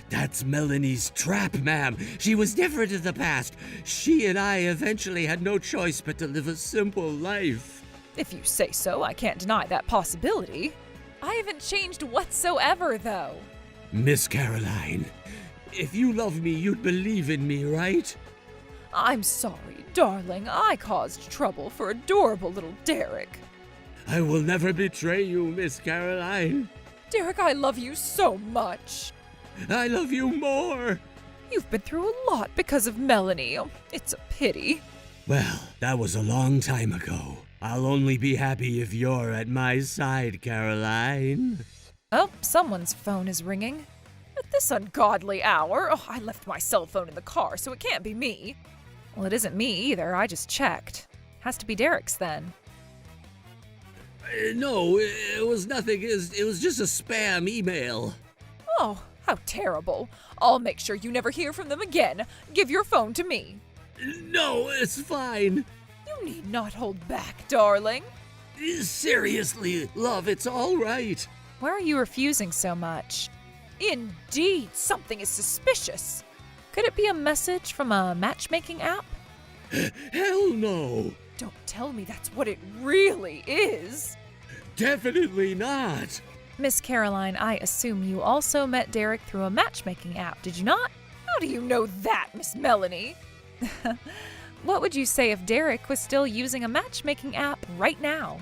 That's Melanie's trap, ma'am. She was different in the past. She and I eventually had no choice but to live a simple life. If you say so, I can't deny that possibility. I haven't changed whatsoever, though. Miss Caroline, if you love me, you'd believe in me, right? I'm sorry, darling. I caused trouble for adorable little Derek. I will never betray you, Miss Caroline. Derek, I love you so much. I love you more. You've been through a lot because of Melanie. It's a pity. Well, that was a long time ago. I'll only be happy if you're at my side, Caroline. Oh, someone's phone is ringing. At this ungodly hour? Oh, I left my cell phone in the car, so it can't be me. Well, it isn't me either. I just checked. Has to be Derek's then. No, it was nothing. It was just a spam email. Oh, how terrible. I'll make sure you never hear from them again. Give your phone to me. No, it's fine. You need not hold back, darling. Seriously, love, it's all right. Why are you refusing so much? Indeed, something is suspicious. Could it be a message from a matchmaking app? Hell no. Don't tell me that's what it really is. Definitely not. Miss Caroline, I assume you also met Derek through a matchmaking app, did you not? How do you know that, Miss Melanie? What would you say if Derek was still using a matchmaking app right now?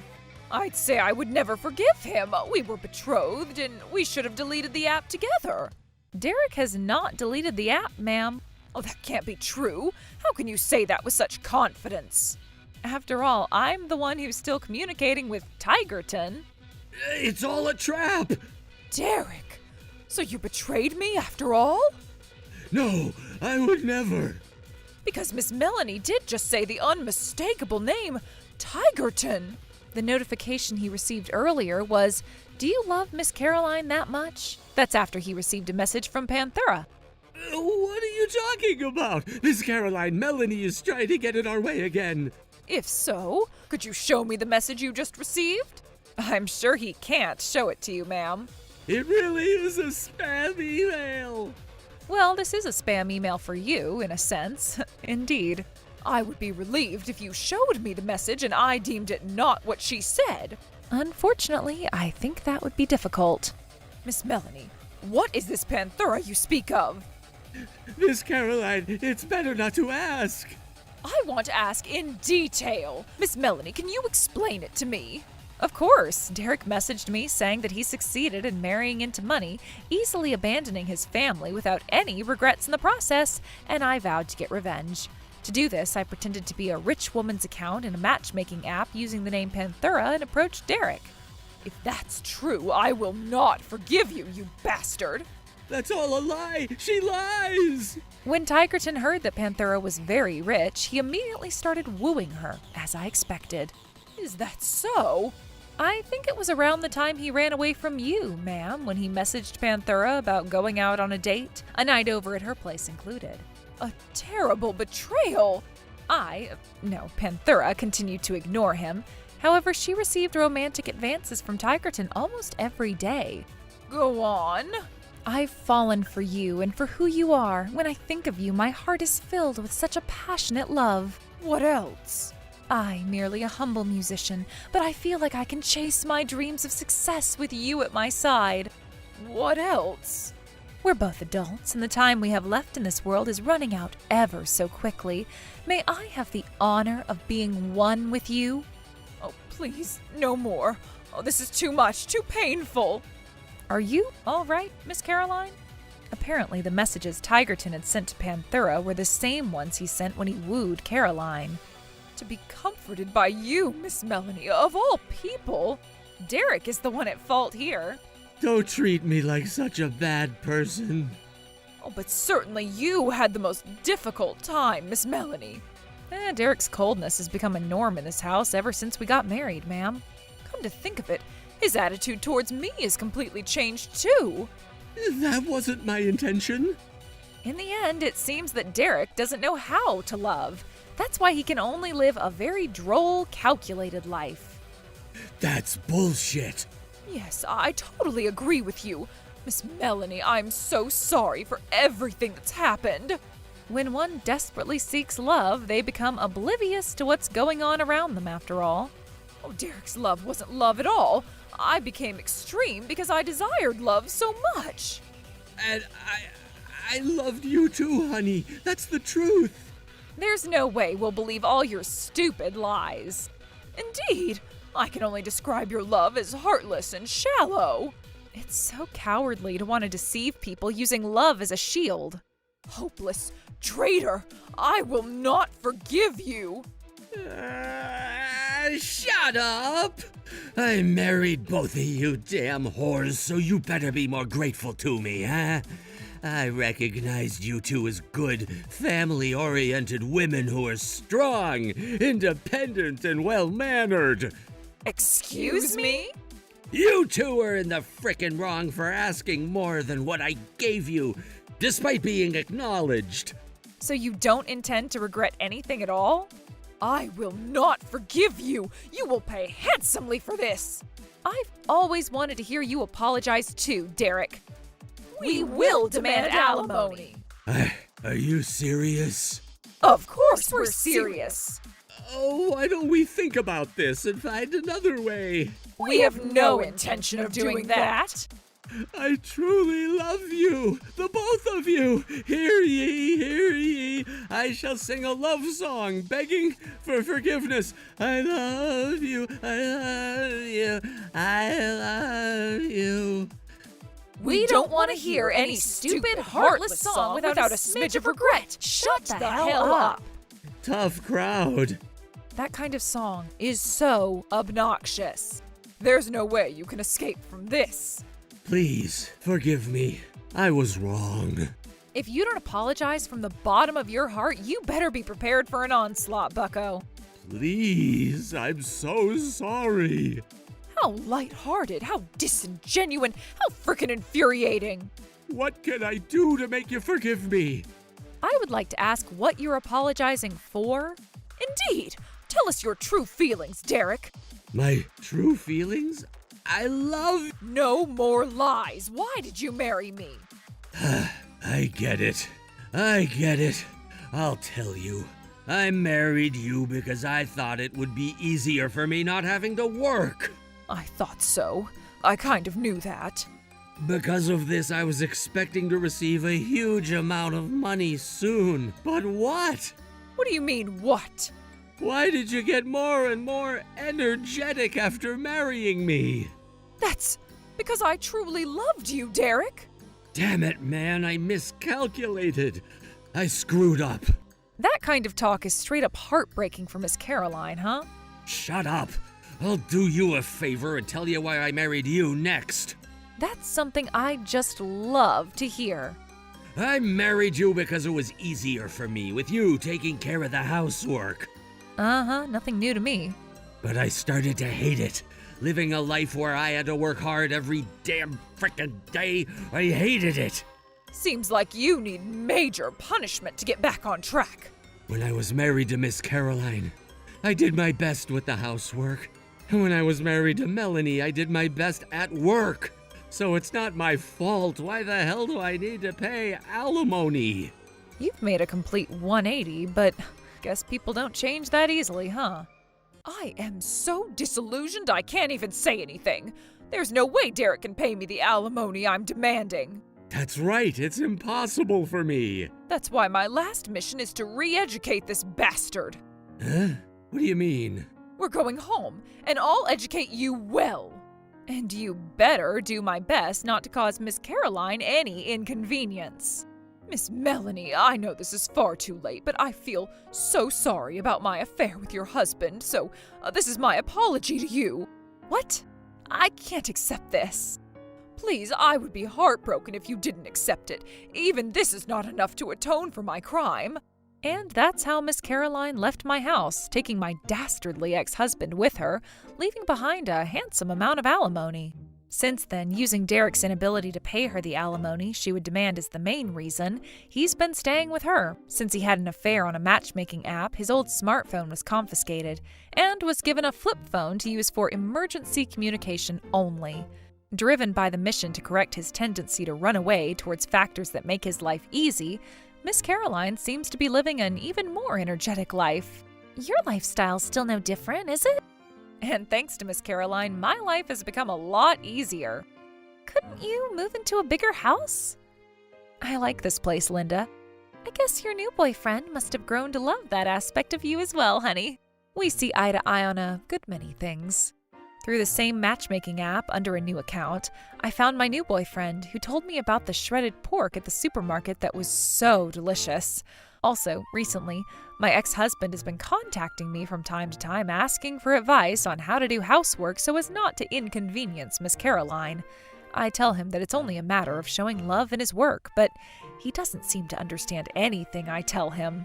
I'd say I would never forgive him. We were betrothed, and we should have deleted the app together. Derek has not deleted the app, ma'am. Oh, that can't be true. How can you say that with such confidence? After all, I'm the one who's still communicating with Tigerton. It's all a trap. Derek, so you betrayed me after all? No, I would never. Because Miss Melanie did just say the unmistakable name, Tigerton. The notification he received earlier was, "Do you love Miss Caroline that much?" That's after he received a message from Panthera. What are you talking about? Miss Caroline, Melanie is trying to get in our way again. If so, could you show me the message you just received? I'm sure he can't show it to you, ma'am. It really is a spam email. Well, this is a spam email for you, in a sense. Indeed. I would be relieved if you showed me the message and I deemed it not what she said. Unfortunately, I think that would be difficult. Miss Melanie, what is this Panthera you speak of? Miss Caroline, it's better not to ask. I want to ask in detail. Miss Melanie, can you explain it to me? Of course, Derek messaged me saying that he succeeded in marrying into money, easily abandoning his family without any regrets in the process, and I vowed to get revenge. To do this, I pretended to be a rich woman's account in a matchmaking app using the name Panthera and approached Derek. If that's true, I will not forgive you, you bastard! That's all a lie! She lies! When Tigerton heard that Panthera was very rich, he immediately started wooing her, as I expected. Is that so? I think it was around the time he ran away from you, ma'am, when he messaged Panthera about going out on a date, a night over at her place included. A terrible betrayal! Panthera continued to ignore him. However, she received romantic advances from Tigerton almost every day. Go on. I've fallen for you and for who you are. When I think of you, my heart is filled with such a passionate love. What else? I'm merely a humble musician, but I feel like I can chase my dreams of success with you at my side. What else? We're both adults, and the time we have left in this world is running out ever so quickly. May I have the honor of being one with you? Oh, please, no more. Oh, this is too much, too painful. Are you all right, Miss Caroline? Apparently, the messages Tigerton had sent to Panthera were the same ones he sent when he wooed Caroline. To be comforted by you, Miss Melanie, of all people. Derek is the one at fault here. Don't treat me like such a bad person. Oh, but certainly you had the most difficult time, Miss Melanie. Derek's coldness has become a norm in this house ever since we got married, ma'am. Come to think of it, his attitude towards me has completely changed too. That wasn't my intention. In the end, it seems that Derek doesn't know how to love. That's why he can only live a very droll, calculated life. That's bullshit. Yes, I totally agree with you. Miss Melanie, I'm so sorry for everything that's happened. When one desperately seeks love, they become oblivious to what's going on around them, after all. Oh, Derek's love wasn't love at all. I became extreme because I desired love so much. And I loved you too, honey. That's the truth. There's no way we'll believe all your stupid lies. Indeed, I can only describe your love as heartless and shallow. It's so cowardly to want to deceive people using love as a shield. Hopeless traitor, I will not forgive you. Shut up! I married both of you damn whores, so you better be more grateful to me, huh? I recognized you two as good, family-oriented women who are strong, independent, and well-mannered. Excuse me? You two are in the frickin' wrong for asking more than what I gave you, despite being acknowledged. So you don't intend to regret anything at all? I will not forgive you. You will pay handsomely for this. I've always wanted to hear you apologize too, Derek. We will demand alimony. Are you serious? Of course we're serious. Oh, why don't we think about this and find another way? We have no intention of doing that. I truly love you, the both of you. Hear ye, hear ye. I shall sing a love song begging for forgiveness. I love you, I love you, I love you. We don't want to hear any stupid, heartless song without a smidge of regret. Shut the hell up. Tough crowd. That kind of song is so obnoxious. There's no way you can escape from this. Please, forgive me. I was wrong. If you don't apologize from the bottom of your heart, you better be prepared for an onslaught, bucko. Please, I'm so sorry. How lighthearted, how disingenuous, how frickin' infuriating. What can I do to make you forgive me? I would like to ask what you're apologizing for. Indeed. Tell us your true feelings, Derek. My true feelings? I love... No more lies. Why did you marry me? I get it. I get it. I'll tell you. I married you because I thought it would be easier for me not having to work. I thought so. I kind of knew that. Because of this, I was expecting to receive a huge amount of money soon. But what? What do you mean, what? Why did you get more and more energetic after marrying me? That's because I truly loved you, Derek. Damn it, man, I miscalculated. I screwed up. That kind of talk is straight up heartbreaking for Miss Caroline, huh? Shut up. I'll do you a favor and tell you why I married you next. That's something I just love to hear. I married you because it was easier for me with you taking care of the housework. Nothing new to me. But I started to hate it. Living a life where I had to work hard every damn frickin' day. I hated it. Seems like you need major punishment to get back on track. When I was married to Miss Caroline, I did my best with the housework. And when I was married to Melanie, I did my best at work. So it's not my fault. Why the hell do I need to pay alimony? You've made a complete 180, but guess people don't change that easily, huh? I am so disillusioned I can't even say anything. There's no way Derek can pay me the alimony I'm demanding. That's right, it's impossible for me. That's why my last mission is to re-educate this bastard. Huh? What do you mean? We're going home, and I'll educate you well. And you better do my best not to cause Miss Caroline any inconvenience. Miss Melanie, I know this is far too late, but I feel so sorry about my affair with your husband, so this is my apology to you. What? I can't accept this. Please, I would be heartbroken if you didn't accept it. Even this is not enough to atone for my crime. And that's how Miss Caroline left my house, taking my dastardly ex-husband with her, leaving behind a handsome amount of alimony. Since then, using Derek's inability to pay her the alimony she would demand as the main reason, he's been staying with her. Since he had an affair on a matchmaking app, his old smartphone was confiscated and was given a flip phone to use for emergency communication only. Driven by the mission to correct his tendency to run away towards factors that make his life easy, Miss Caroline seems to be living an even more energetic life. Your lifestyle's still no different, is it? And thanks to Miss Caroline, my life has become a lot easier. Couldn't you move into a bigger house? I like this place, Linda. I guess your new boyfriend must have grown to love that aspect of you as well, honey. We see eye to eye on a good many things. Through the same matchmaking app under a new account, I found my new boyfriend who told me about the shredded pork at the supermarket that was so delicious. Also, recently, my ex-husband has been contacting me from time to time asking for advice on how to do housework so as not to inconvenience Miss Caroline. I tell him that it's only a matter of showing love in his work, but he doesn't seem to understand anything I tell him.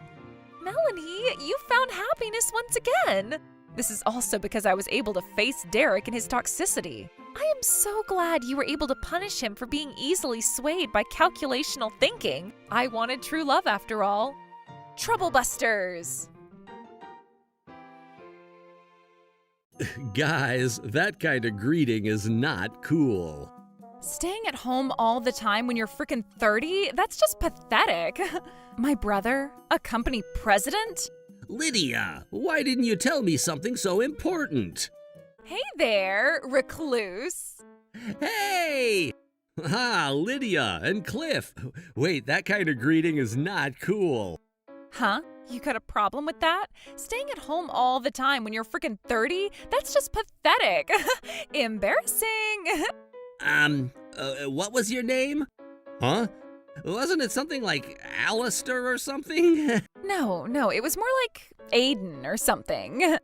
Melanie, you found happiness once again! This is also because I was able to face Derek and his toxicity. I am so glad you were able to punish him for being easily swayed by calculational thinking. I wanted true love after all. Troublebusters! Guys, that kind of greeting is not cool. Staying at home all the time when you're freaking 30? That's just pathetic. My brother? A company president? Lydia, why didn't you tell me something so important? Hey there, recluse. Hey! Ah, Lydia and Cliff. Wait, that kind of greeting is not cool. Huh? You got a problem with that? Staying at home all the time when you're freaking 30? That's just pathetic. Embarrassing. What was your name? Huh? Wasn't it something like Alistair or something? No, it was more like Aiden or something.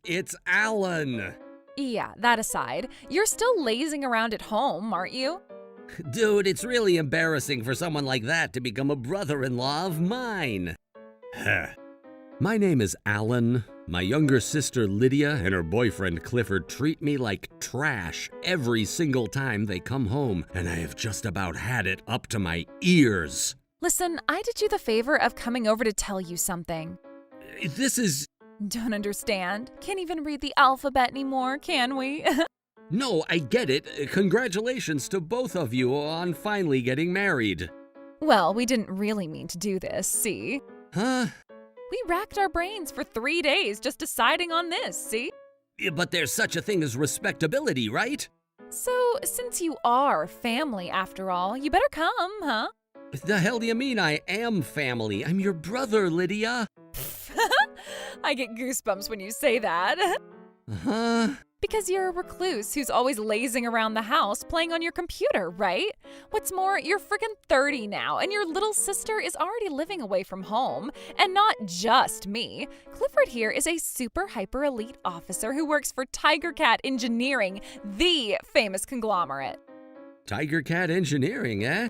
It's Alan. Yeah, that aside, you're still lazing around at home, aren't you? Dude, it's really embarrassing for someone like that to become a brother-in-law of mine. My name is Alan. My younger sister Lydia and her boyfriend Clifford treat me like trash every single time they come home, and I have just about had it up to my ears. Listen, I did you the favor of coming over to tell you something. This is... Don't understand. Can't even read the alphabet anymore, can we? No, I get it. Congratulations to both of you on finally getting married. Well, we didn't really mean to do this, see? Huh? We racked our brains for 3 days just deciding on this, see? But there's such a thing as respectability, right? So, since you are family after all, you better come, huh? The hell do you mean I am family? I'm your brother, Lydia. I get goosebumps when you say that. Huh? Because you're a recluse who's always lazing around the house playing on your computer, right? What's more, you're friggin' 30 now, and your little sister is already living away from home. And not just me. Clifford here is a super hyper elite officer who works for Tiger Cat Engineering, the famous conglomerate. Tiger Cat Engineering, eh?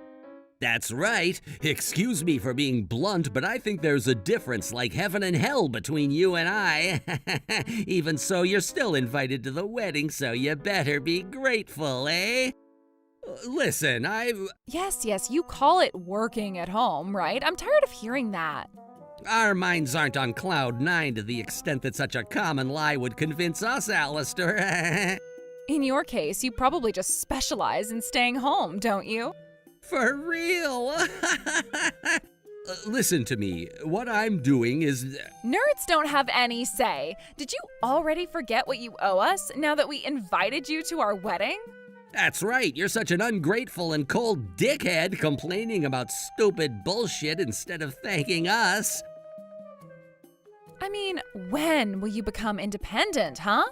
That's right. Excuse me for being blunt, but I think there's a difference like heaven and hell between you and I. Even so, you're still invited to the wedding, so you better be grateful, eh? Listen, Yes, you call it working at home, right? I'm tired of hearing that. Our minds aren't on cloud nine to the extent that such a common lie would convince us, Alistair. In your case, you probably just specialize in staying home, don't you? For real? Listen to me. What I'm doing is... Nerds don't have any say. Did you already forget what you owe us now that we invited you to our wedding? That's right. You're such an ungrateful and cold dickhead complaining about stupid bullshit instead of thanking us. I mean, when will you become independent, huh?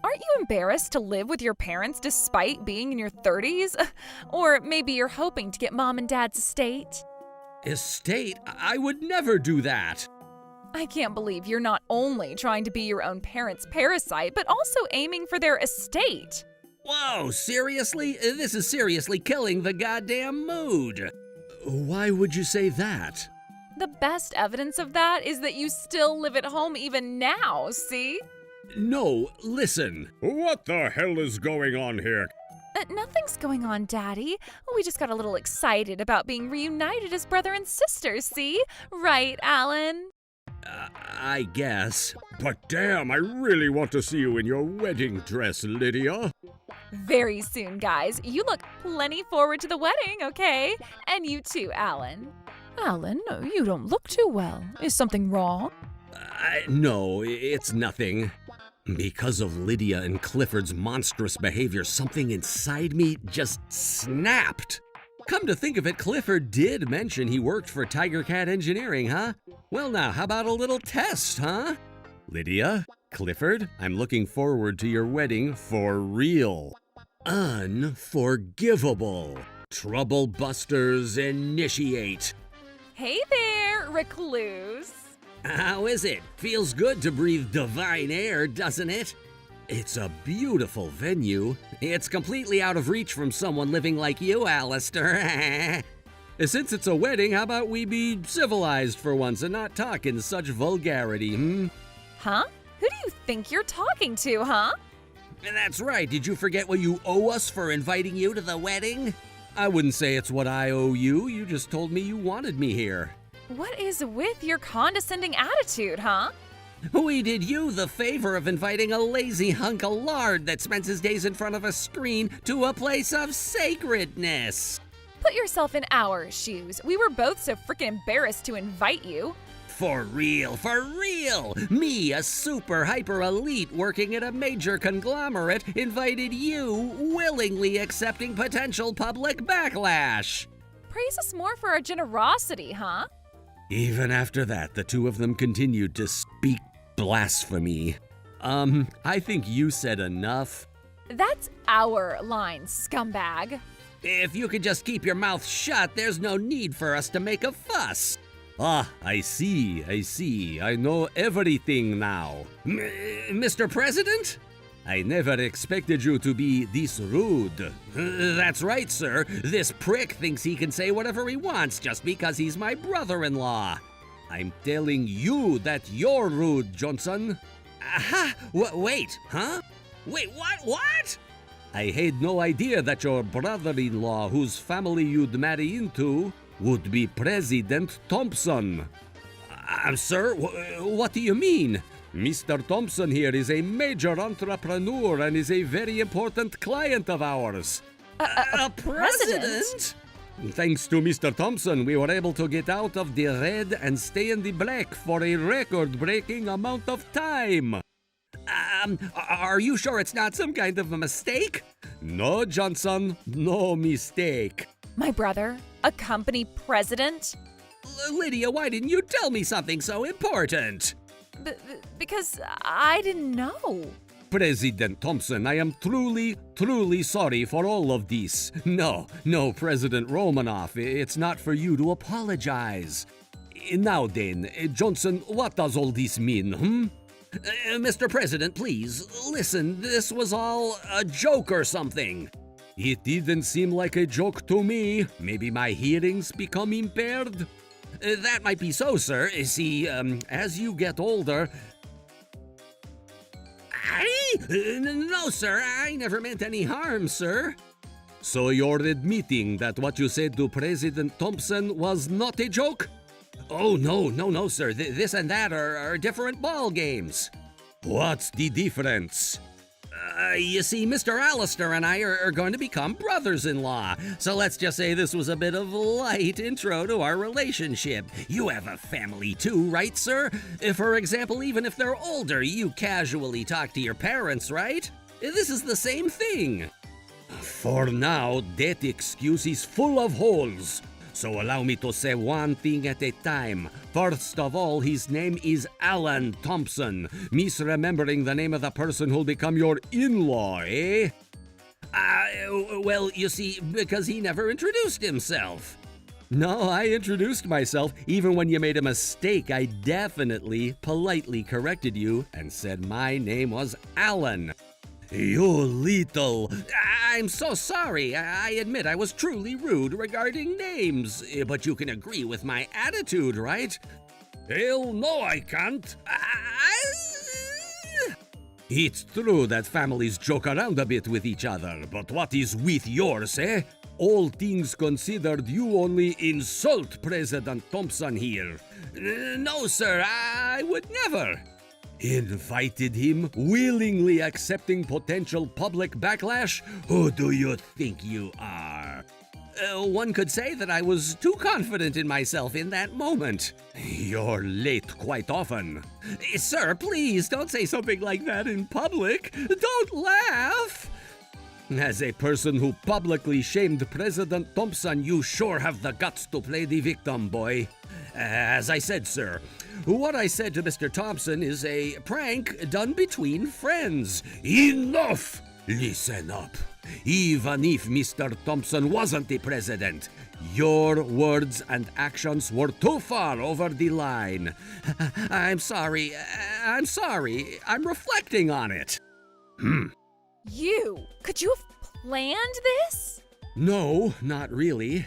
Aren't you embarrassed to live with your parents despite being in your 30s? Or maybe you're hoping to get mom and dad's estate? Estate? I would never do that. I can't believe you're not only trying to be your own parents' parasite, but also aiming for their estate. Whoa, seriously? This is seriously killing the goddamn mood. Why would you say that? The best evidence of that is that you still live at home even now, see? No, listen. What the hell is going on here? Nothing's going on, Daddy. We just got a little excited about being reunited as brother and sister, see? Right, Alan? I guess. But damn, I really want to see you in your wedding dress, Lydia. Very soon, guys. You look plenty forward to the wedding, okay? And you too, Alan. Alan, you don't look too well. Is something wrong? No, it's nothing. Because of Lydia and Clifford's monstrous behavior, something inside me just snapped. Come to think of it, Clifford did mention he worked for Tiger Cat Engineering, huh? Well now, how about a little test, huh? Lydia, Clifford, I'm looking forward to your wedding for real. Unforgivable. Trouble busters initiate. Hey there, recluse. How is it? Feels good to breathe divine air, doesn't it? It's a beautiful venue. It's completely out of reach from someone living like you, Alistair. Since it's a wedding, how about we be civilized for once and not talk in such vulgarity, Huh? Who do you think you're talking to, huh? That's right. Did you forget what you owe us for inviting you to the wedding? I wouldn't say it's what I owe you. You just told me you wanted me here. What is with your condescending attitude, huh? We did you the favor of inviting a lazy hunk of lard that spends his days in front of a screen to a place of sacredness. Put yourself in our shoes. We were both so freaking embarrassed to invite you. For real, for real! Me, a super hyper elite working at a major conglomerate, invited you, willingly accepting potential public backlash. Praise us more for our generosity, huh? Even after that, the two of them continued to speak blasphemy. I think you said enough. That's our line, scumbag. If you could just keep your mouth shut, there's no need for us to make a fuss. Ah, I see. I know everything now. Mr. President? I never expected you to be this rude. That's right, sir. This prick thinks he can say whatever he wants just because he's my brother-in-law. I'm telling you that you're rude, Johnson. Aha! Wait, huh? Wait, what? I had no idea that your brother-in-law, whose family you'd marry into, would be President Thompson. Sir, what do you mean? Mr. Thompson here is a major entrepreneur and is a very important client of ours. A president? Thanks to Mr. Thompson, we were able to get out of the red and stay in the black for a record-breaking amount of time. Are you sure it's not some kind of a mistake? No, Johnson, no mistake. My brother? A company president? Lydia, why didn't you tell me something so important? Because I didn't know. President Thompson, I am truly sorry for all of this. No, President Romanoff, it's not for you to apologize. Now then, Johnson, what does all this mean, Mr. President, please, listen, this was all a joke or something. It didn't seem like a joke to me. Maybe my hearing's become impaired? That might be so, sir. See, as you get older... No, sir, I never meant any harm, sir. So you're admitting that what you said to President Thompson was not a joke? Oh, no, sir. This and that are different ball games. What's the difference? You see, Mr. Allister and I are going to become brothers-in-law, so let's just say this was a bit of a light intro to our relationship. You have a family too, right, sir? For example, even if they're older, you casually talk to your parents, right? This is the same thing. For now, that excuse is full of holes. So allow me to say one thing at a time. First of all, his name is Alan Thompson. Misremembering the name of the person who'll become your in-law, eh? Well, you see, because he never introduced himself. No, I introduced myself. Even when you made a mistake, I definitely, politely corrected you and said my name was Alan. You little... I'm so sorry. I admit I was truly rude regarding names. But you can agree with my attitude, right? Hell no, I can't. It's true that families joke around a bit with each other, but what is with yours, eh? All things considered, you only insult President Thompson here. No, sir, I would never. Invited him, willingly accepting potential public backlash? Who do you think you are? One could say that I was too confident in myself in that moment. You're late quite often. Sir, please don't say something like that in public. Don't laugh. As a person who publicly shamed President Thompson, you sure have the guts to play the victim, boy. As I said, sir, what I said to Mr. Thompson is a prank done between friends. Enough! Listen up. Even if Mr. Thompson wasn't the president, your words and actions were too far over the line. I'm sorry. I'm reflecting on it. Could you have planned this? No, not really.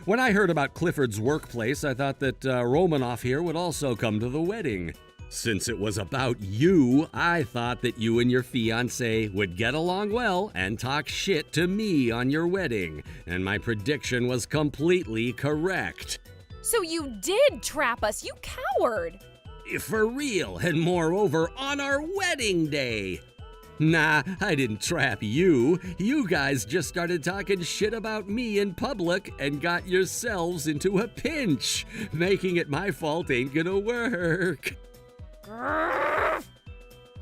When I heard about Clifford's workplace, I thought that Romanoff here would also come to the wedding. Since it was about you, I thought that you and your fiancé would get along well and talk shit to me on your wedding, and my prediction was completely correct. So you did trap us, you coward! For real, and moreover, on our wedding day. Nah, I didn't trap you. You guys just started talking shit about me in public and got yourselves into a pinch. Making it my fault ain't gonna work.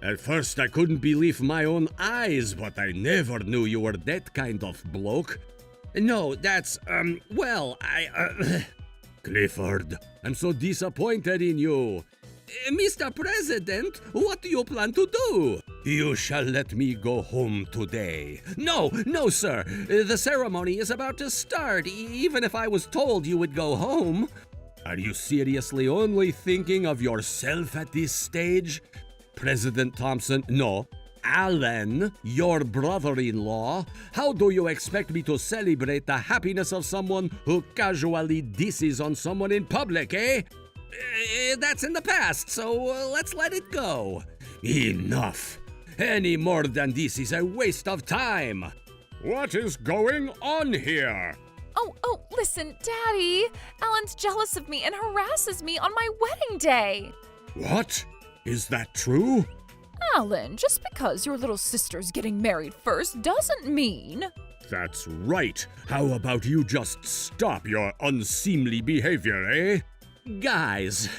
At first, I couldn't believe my own eyes, but I never knew you were that kind of bloke. No, that's, Clifford, I'm so disappointed in you. Mr. President, what do you plan to do? You shall let me go home today. No, sir. The ceremony is about to start, even if I was told you would go home. Are you seriously only thinking of yourself at this stage? President Thompson, no. Alan, your brother-in-law, how do you expect me to celebrate the happiness of someone who casually disses on someone in public, eh? That's in the past, so let's let it go. Enough. Any more than this is a waste of time. What is going on here? Oh, listen, Daddy. Alan's jealous of me and harasses me on my wedding day. What? Is that true? Alan, just because your little sister's getting married first doesn't mean... That's right. How about you just stop your unseemly behavior, eh? Guys,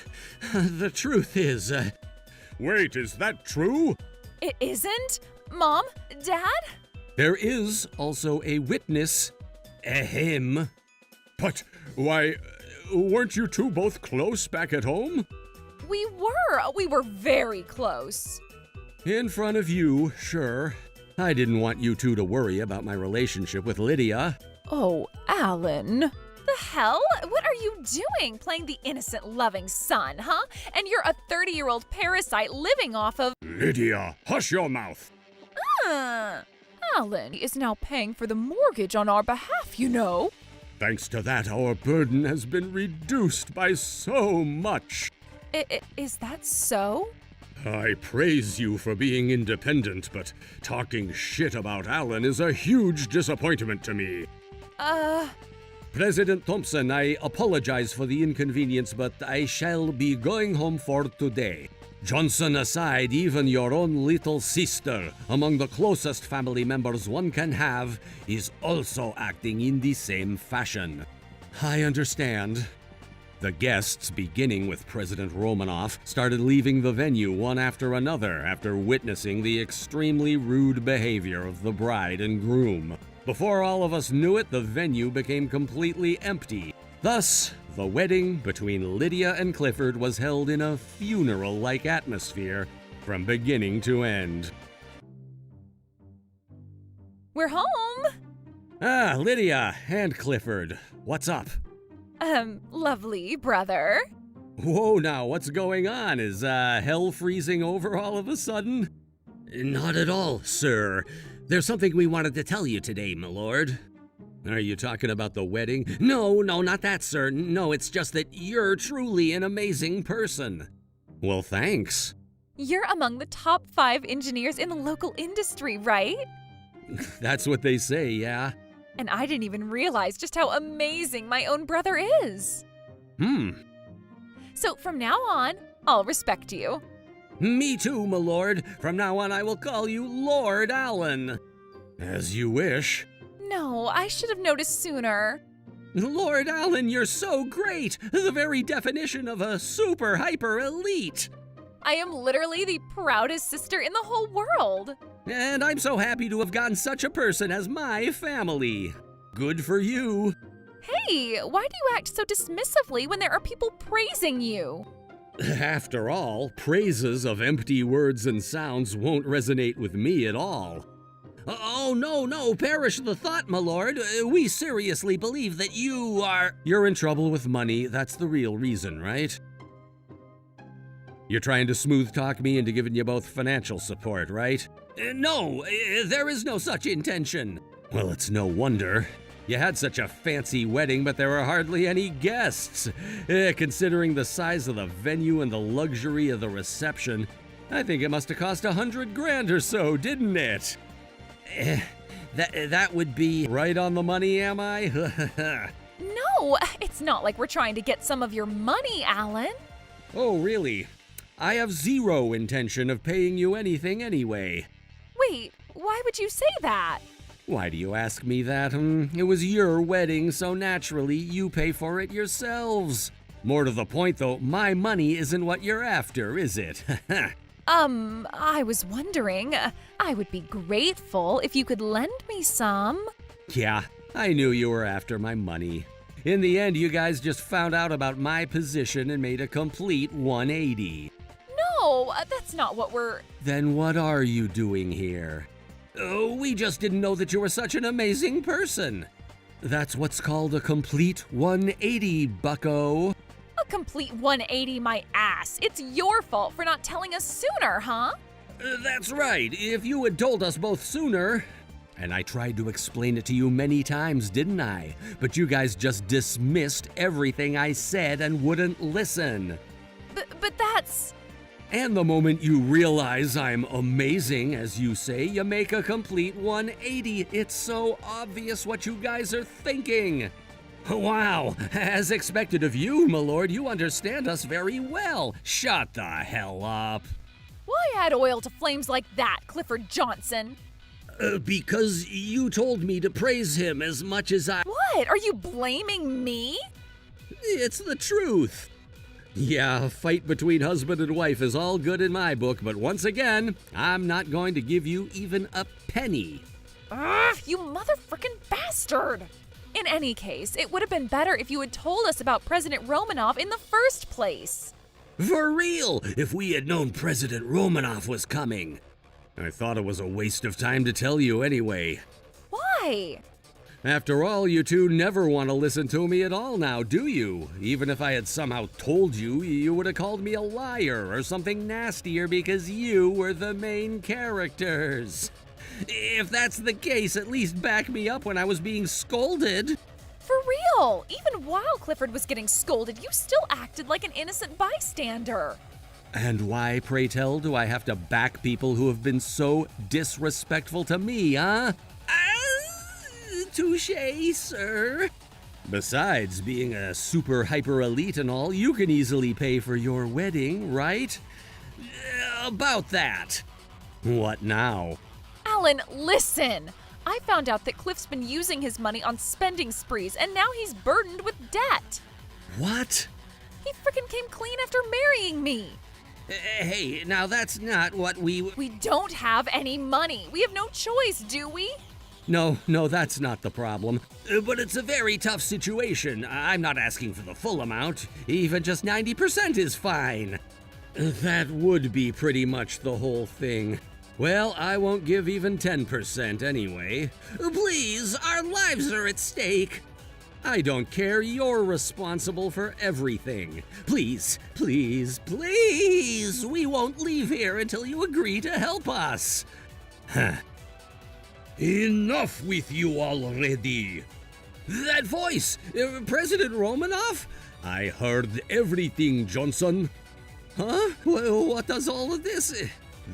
the truth is... Wait, is that true? It isn't? Mom? Dad? There is also a witness. Him. But, why, weren't you two both close back at home? We were very close. In front of you, sure. I didn't want you two to worry about my relationship with Lydia. Oh, Alan. The hell? What are you doing playing the innocent, loving son, huh? And you're a 30-year-old parasite living off of… Lydia, hush your mouth. Alan is now paying for the mortgage on our behalf, you know. Thanks to that, our burden has been reduced by so much. Is that so? I praise you for being independent, but talking shit about Alan is a huge disappointment to me. President Thompson, I apologize for the inconvenience, but I shall be going home for today. Johnson aside, even your own little sister, among the closest family members one can have, is also acting in the same fashion. I understand. The guests, beginning with President Romanoff, started leaving the venue one after another after witnessing the extremely rude behavior of the bride and groom. Before all of us knew it, the venue became completely empty. Thus, the wedding between Lydia and Clifford was held in a funeral-like atmosphere from beginning to end. We're home. Ah, Lydia and Clifford, what's up? Lovely, brother. Whoa, now, what's going on? Is, hell freezing over all of a sudden? Not at all, sir. There's something we wanted to tell you today, my lord. Are you talking about the wedding? No, not that, sir. No, it's just that you're truly an amazing person. Well, thanks. You're among the top 5 engineers in the local industry, right? That's what they say, yeah. And I didn't even realize just how amazing my own brother is. So from now on, I'll respect you. Me too, my lord. From now on, I will call you Lord Allen. As you wish. No, I should have noticed sooner. Lord Allen, you're so great. The very definition of a super hyper elite. I am literally the proudest sister in the whole world. And I'm so happy to have gotten such a person as my family. Good for you. Hey, why do you act so dismissively when there are people praising you? After all, praises of empty words and sounds won't resonate with me at all. Oh, no, perish the thought, my lord. We seriously believe that you are… You're in trouble with money, that's the real reason, right? You're trying to smooth talk me into giving you both financial support, right? No, there is no such intention. Well, it's no wonder. You had such a fancy wedding, but there were hardly any guests. Considering the size of the venue and the luxury of the reception, I think it must have cost $100,000 or so, didn't it? That would be… Right on the money, am I? No, it's not like we're trying to get some of your money, Alan. Oh, really? I have zero intention of paying you anything anyway. Wait, why would you say that? Why do you ask me that? It was your wedding, so naturally you pay for it yourselves. More to the point, though, my money isn't what you're after, is it? I was wondering, I would be grateful if you could lend me some. Yeah, I knew you were after my money. In the end, you guys just found out about my position and made a complete 180. No, that's not what we're… Then what are you doing here? Oh, we just didn't know that you were such an amazing person. That's what's called a complete 180, bucko. A complete 180 my ass. It's your fault for not telling us sooner, huh? That's right. If you had told us both sooner… And I tried to explain it to you many times, didn't I? But you guys just dismissed everything I said and wouldn't listen. But that's… And the moment you realize I'm amazing, as you say, you make a complete 180. It's so obvious what you guys are thinking. Wow, as expected of you, my lord, you understand us very well. Shut the hell up. Why add oil to flames like that, Clifford Johnson? Because you told me to praise him as much as I… What? Are you blaming me? It's the truth. Yeah, a fight between husband and wife is all good in my book, but once again, I'm not going to give you even a penny. Ugh, you motherfucking bastard! In any case, it would have been better if you had told us about President Romanoff in the first place. For real, if we had known President Romanoff was coming. I thought it was a waste of time to tell you anyway. Why? After all, you two never want to listen to me at all now, do you? Even if I had somehow told you, you would have called me a liar or something nastier because you were the main characters. If that's the case, at least back me up when I was being scolded. For real! Even while Clifford was getting scolded, you still acted like an innocent bystander. And why, pray tell, do I have to back people who have been so disrespectful to me, huh? Touché, sir. Besides, being a super hyper elite and all, you can easily pay for your wedding, right? About that. What now? Alan, listen! I found out that Cliff's been using his money on spending sprees, and now he's burdened with debt. What? He frickin' came clean after marrying me. Hey, now that's not what we don't have any money. We have no choice, do we? No, that's not the problem. But it's a very tough situation. I'm not asking for the full amount. Even just 90% is fine. That would be pretty much the whole thing. Well, I won't give even 10% anyway. Please, our lives are at stake. I don't care. You're responsible for everything. Please, please, please, we won't leave here until you agree to help us. Enough with you already! That voice! President Romanoff? I heard everything, Johnson. Huh? Well, what does all of this?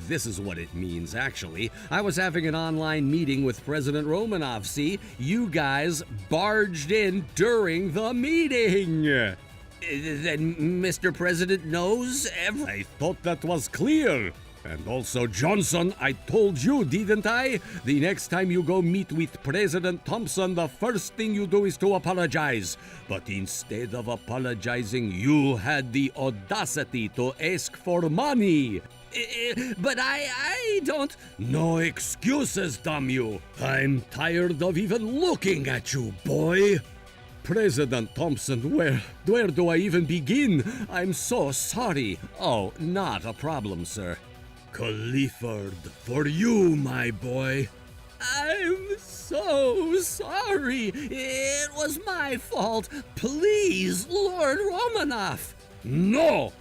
This is what it means, actually. I was having an online meeting with President Romanoff, see? You guys barged in during the meeting. Then Mr. President knows I thought that was clear. And also, Johnson, I told you, didn't I? The next time you go meet with President Thompson, the first thing you do is to apologize. But instead of apologizing, you had the audacity to ask for money. But I don't... No excuses, damn you. I'm tired of even looking at you, boy. President Thompson, where do I even begin? I'm so sorry. Oh, not a problem, sir. Clifford, for you, my boy. I'm so sorry. It was my fault. Please, Lord Romanoff. No!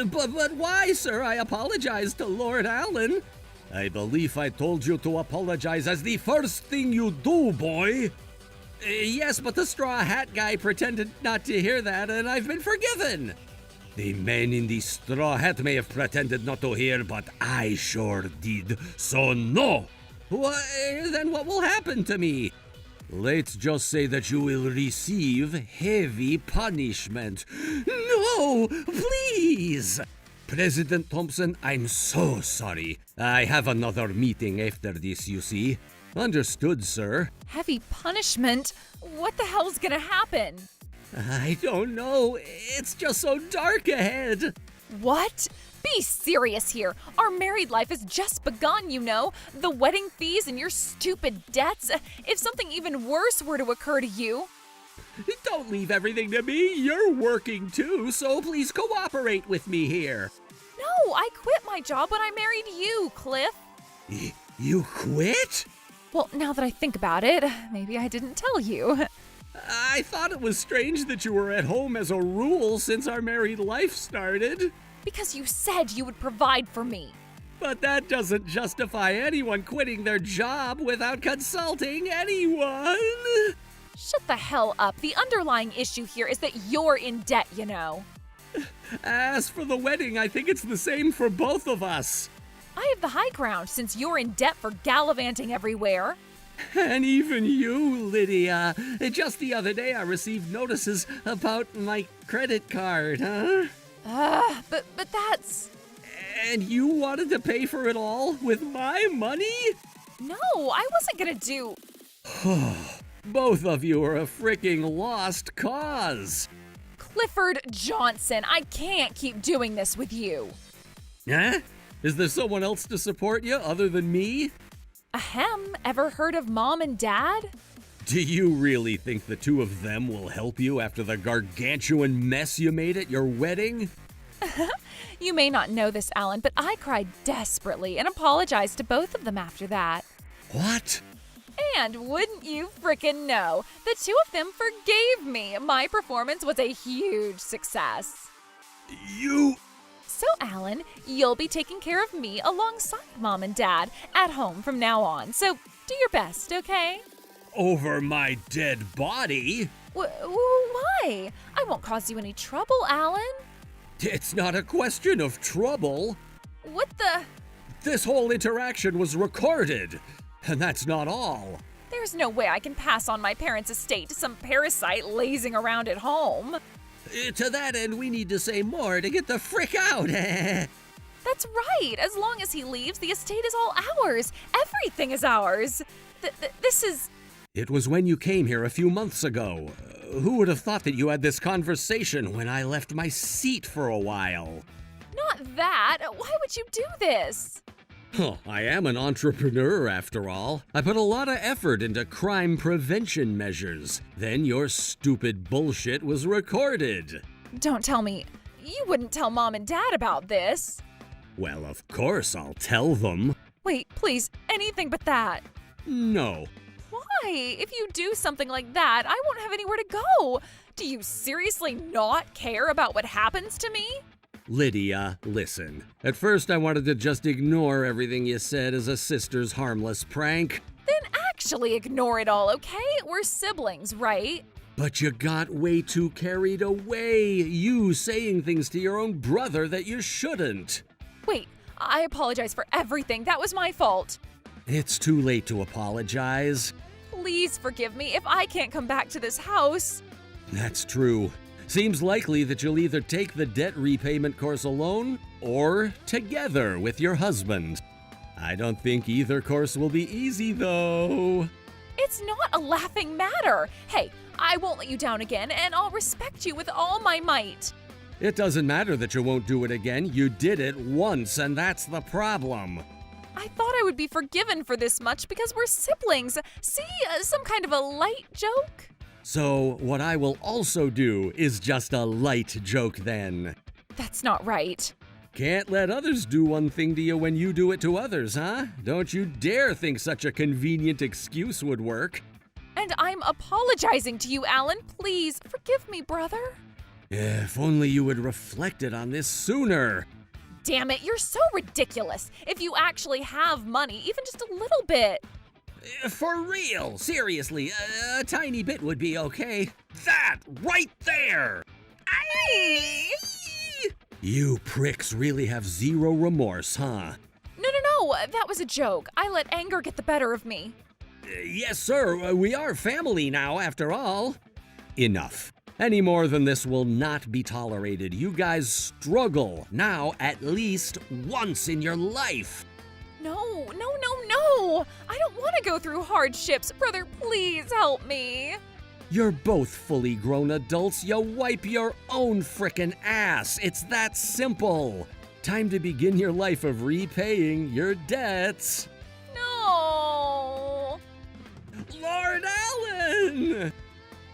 But why, sir? I apologized to Lord Allen. I believe I told you to apologize as the first thing you do, boy. Yes, but the straw hat guy pretended not to hear that, and I've been forgiven. The man in the straw hat may have pretended not to hear, but I sure did, so no! Then what will happen to me? Let's just say that you will receive heavy punishment. No, please! President Thompson, I'm so sorry. I have another meeting after this, you see. Understood, sir. Heavy punishment? What the hell's gonna happen? I don't know. It's just so dark ahead. What? Be serious here. Our married life has just begun, you know. The wedding fees and your stupid debts. If something even worse were to occur to you. Don't leave everything to me. You're working too, so please cooperate with me here. No, I quit my job when I married you, Cliff. You quit? Well, now that I think about it, maybe I didn't tell you. I thought it was strange that you were at home as a rule since our married life started. Because you said you would provide for me. But that doesn't justify anyone quitting their job without consulting anyone. Shut the hell up. The underlying issue here is that you're in debt, you know. As for the wedding, I think it's the same for both of us. I have the high ground since you're in debt for gallivanting everywhere. And even you, Lydia. Just the other day I received notices about my credit card, huh? But that's... And you wanted to pay for it all with my money? No, I wasn't gonna do... Both of you are a freaking lost cause. Clifford Johnson, I can't keep doing this with you. Huh? Is there someone else to support you other than me? Ahem, ever heard of Mom and Dad? Do you really think the two of them will help you after the gargantuan mess you made at your wedding? You may not know this, Alan, but I cried desperately and apologized to both of them after that. What? And wouldn't you frickin' know, the two of them forgave me. My performance was a huge success. You... So, Alan, you'll be taking care of me alongside Mom and Dad at home from now on. So, do your best, okay? Over my dead body? Why? I won't cause you any trouble, Alan. It's not a question of trouble. What the? This whole interaction was recorded. And that's not all. There's no way I can pass on my parents' estate to some parasite lazing around at home. To that end, we need to say more to get the frick out. That's right. As long as he leaves, the estate is all ours. Everything is ours. This is... It was when you came here a few months ago. Who would have thought that you had this conversation when I left my seat for a while? Not that. Why would you do this? I am an entrepreneur, after all. I put a lot of effort into crime prevention measures. Then your stupid bullshit was recorded. Don't tell me. You wouldn't tell Mom and Dad about this. Well, of course I'll tell them. Wait, please, anything but that. No. Why? If you do something like that, I won't have anywhere to go. Do you seriously not care about what happens to me? Lydia, listen. At first I wanted to just ignore everything you said as a sister's harmless prank. Then actually ignore it all, okay? We're siblings, right? But you got way too carried away, you saying things to your own brother that you shouldn't. Wait, I apologize for everything. That was my fault. It's too late to apologize. Please forgive me if I can't come back to this house. That's true. Seems likely that you'll either take the debt repayment course alone or together with your husband. I don't think either course will be easy, though. It's not a laughing matter. Hey, I won't let you down again, and I'll respect you with all my might. It doesn't matter that you won't do it again. You did it once, and that's the problem. I thought I would be forgiven for this much because we're siblings. See, some kind of a light joke? So, what I will also do is just a light joke then. That's not right. Can't let others do one thing to you when you do it to others, huh? Don't you dare think such a convenient excuse would work. And I'm apologizing to you, Alan. Please, forgive me, brother. If only you had reflected on this sooner. Damn it, you're so ridiculous. If you actually have money, even just a little bit. For real, seriously, a tiny bit would be okay. That right there! Aye. You pricks really have zero remorse, huh? No, that was a joke. I let anger get the better of me. Yes, sir, we are family now, after all. Enough. Any more than this will not be tolerated. You guys struggle now at least once in your life. No. I don't want to go through hardships. Brother, please help me. You're both fully grown adults. You wipe your own frickin' ass. It's that simple. Time to begin your life of repaying your debts. No. Lord Allen!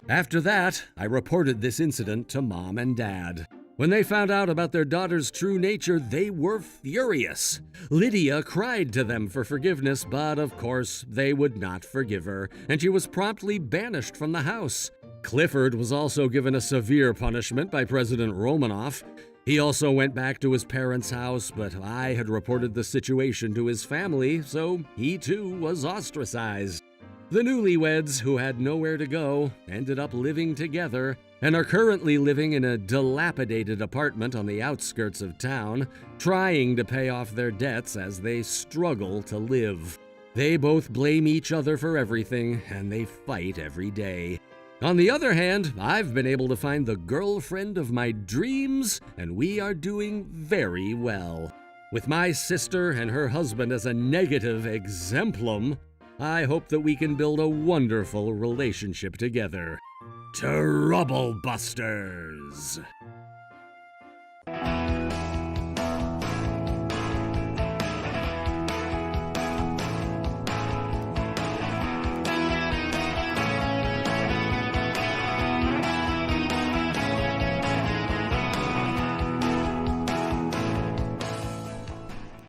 After that, I reported this incident to Mom and Dad. When they found out about their daughter's true nature, they were furious. Lydia cried to them for forgiveness, but of course, they would not forgive her, and she was promptly banished from the house. Clifford was also given a severe punishment by President Romanoff. He also went back to his parents' house, but I had reported the situation to his family, so he too was ostracized. The newlyweds, who had nowhere to go, ended up living together and are currently living in a dilapidated apartment on the outskirts of town, trying to pay off their debts as they struggle to live. They both blame each other for everything, and they fight every day. On the other hand, I've been able to find the girlfriend of my dreams, and we are doing very well. With my sister and her husband as a negative exemplum, I hope that we can build a wonderful relationship together. Trouble Busters!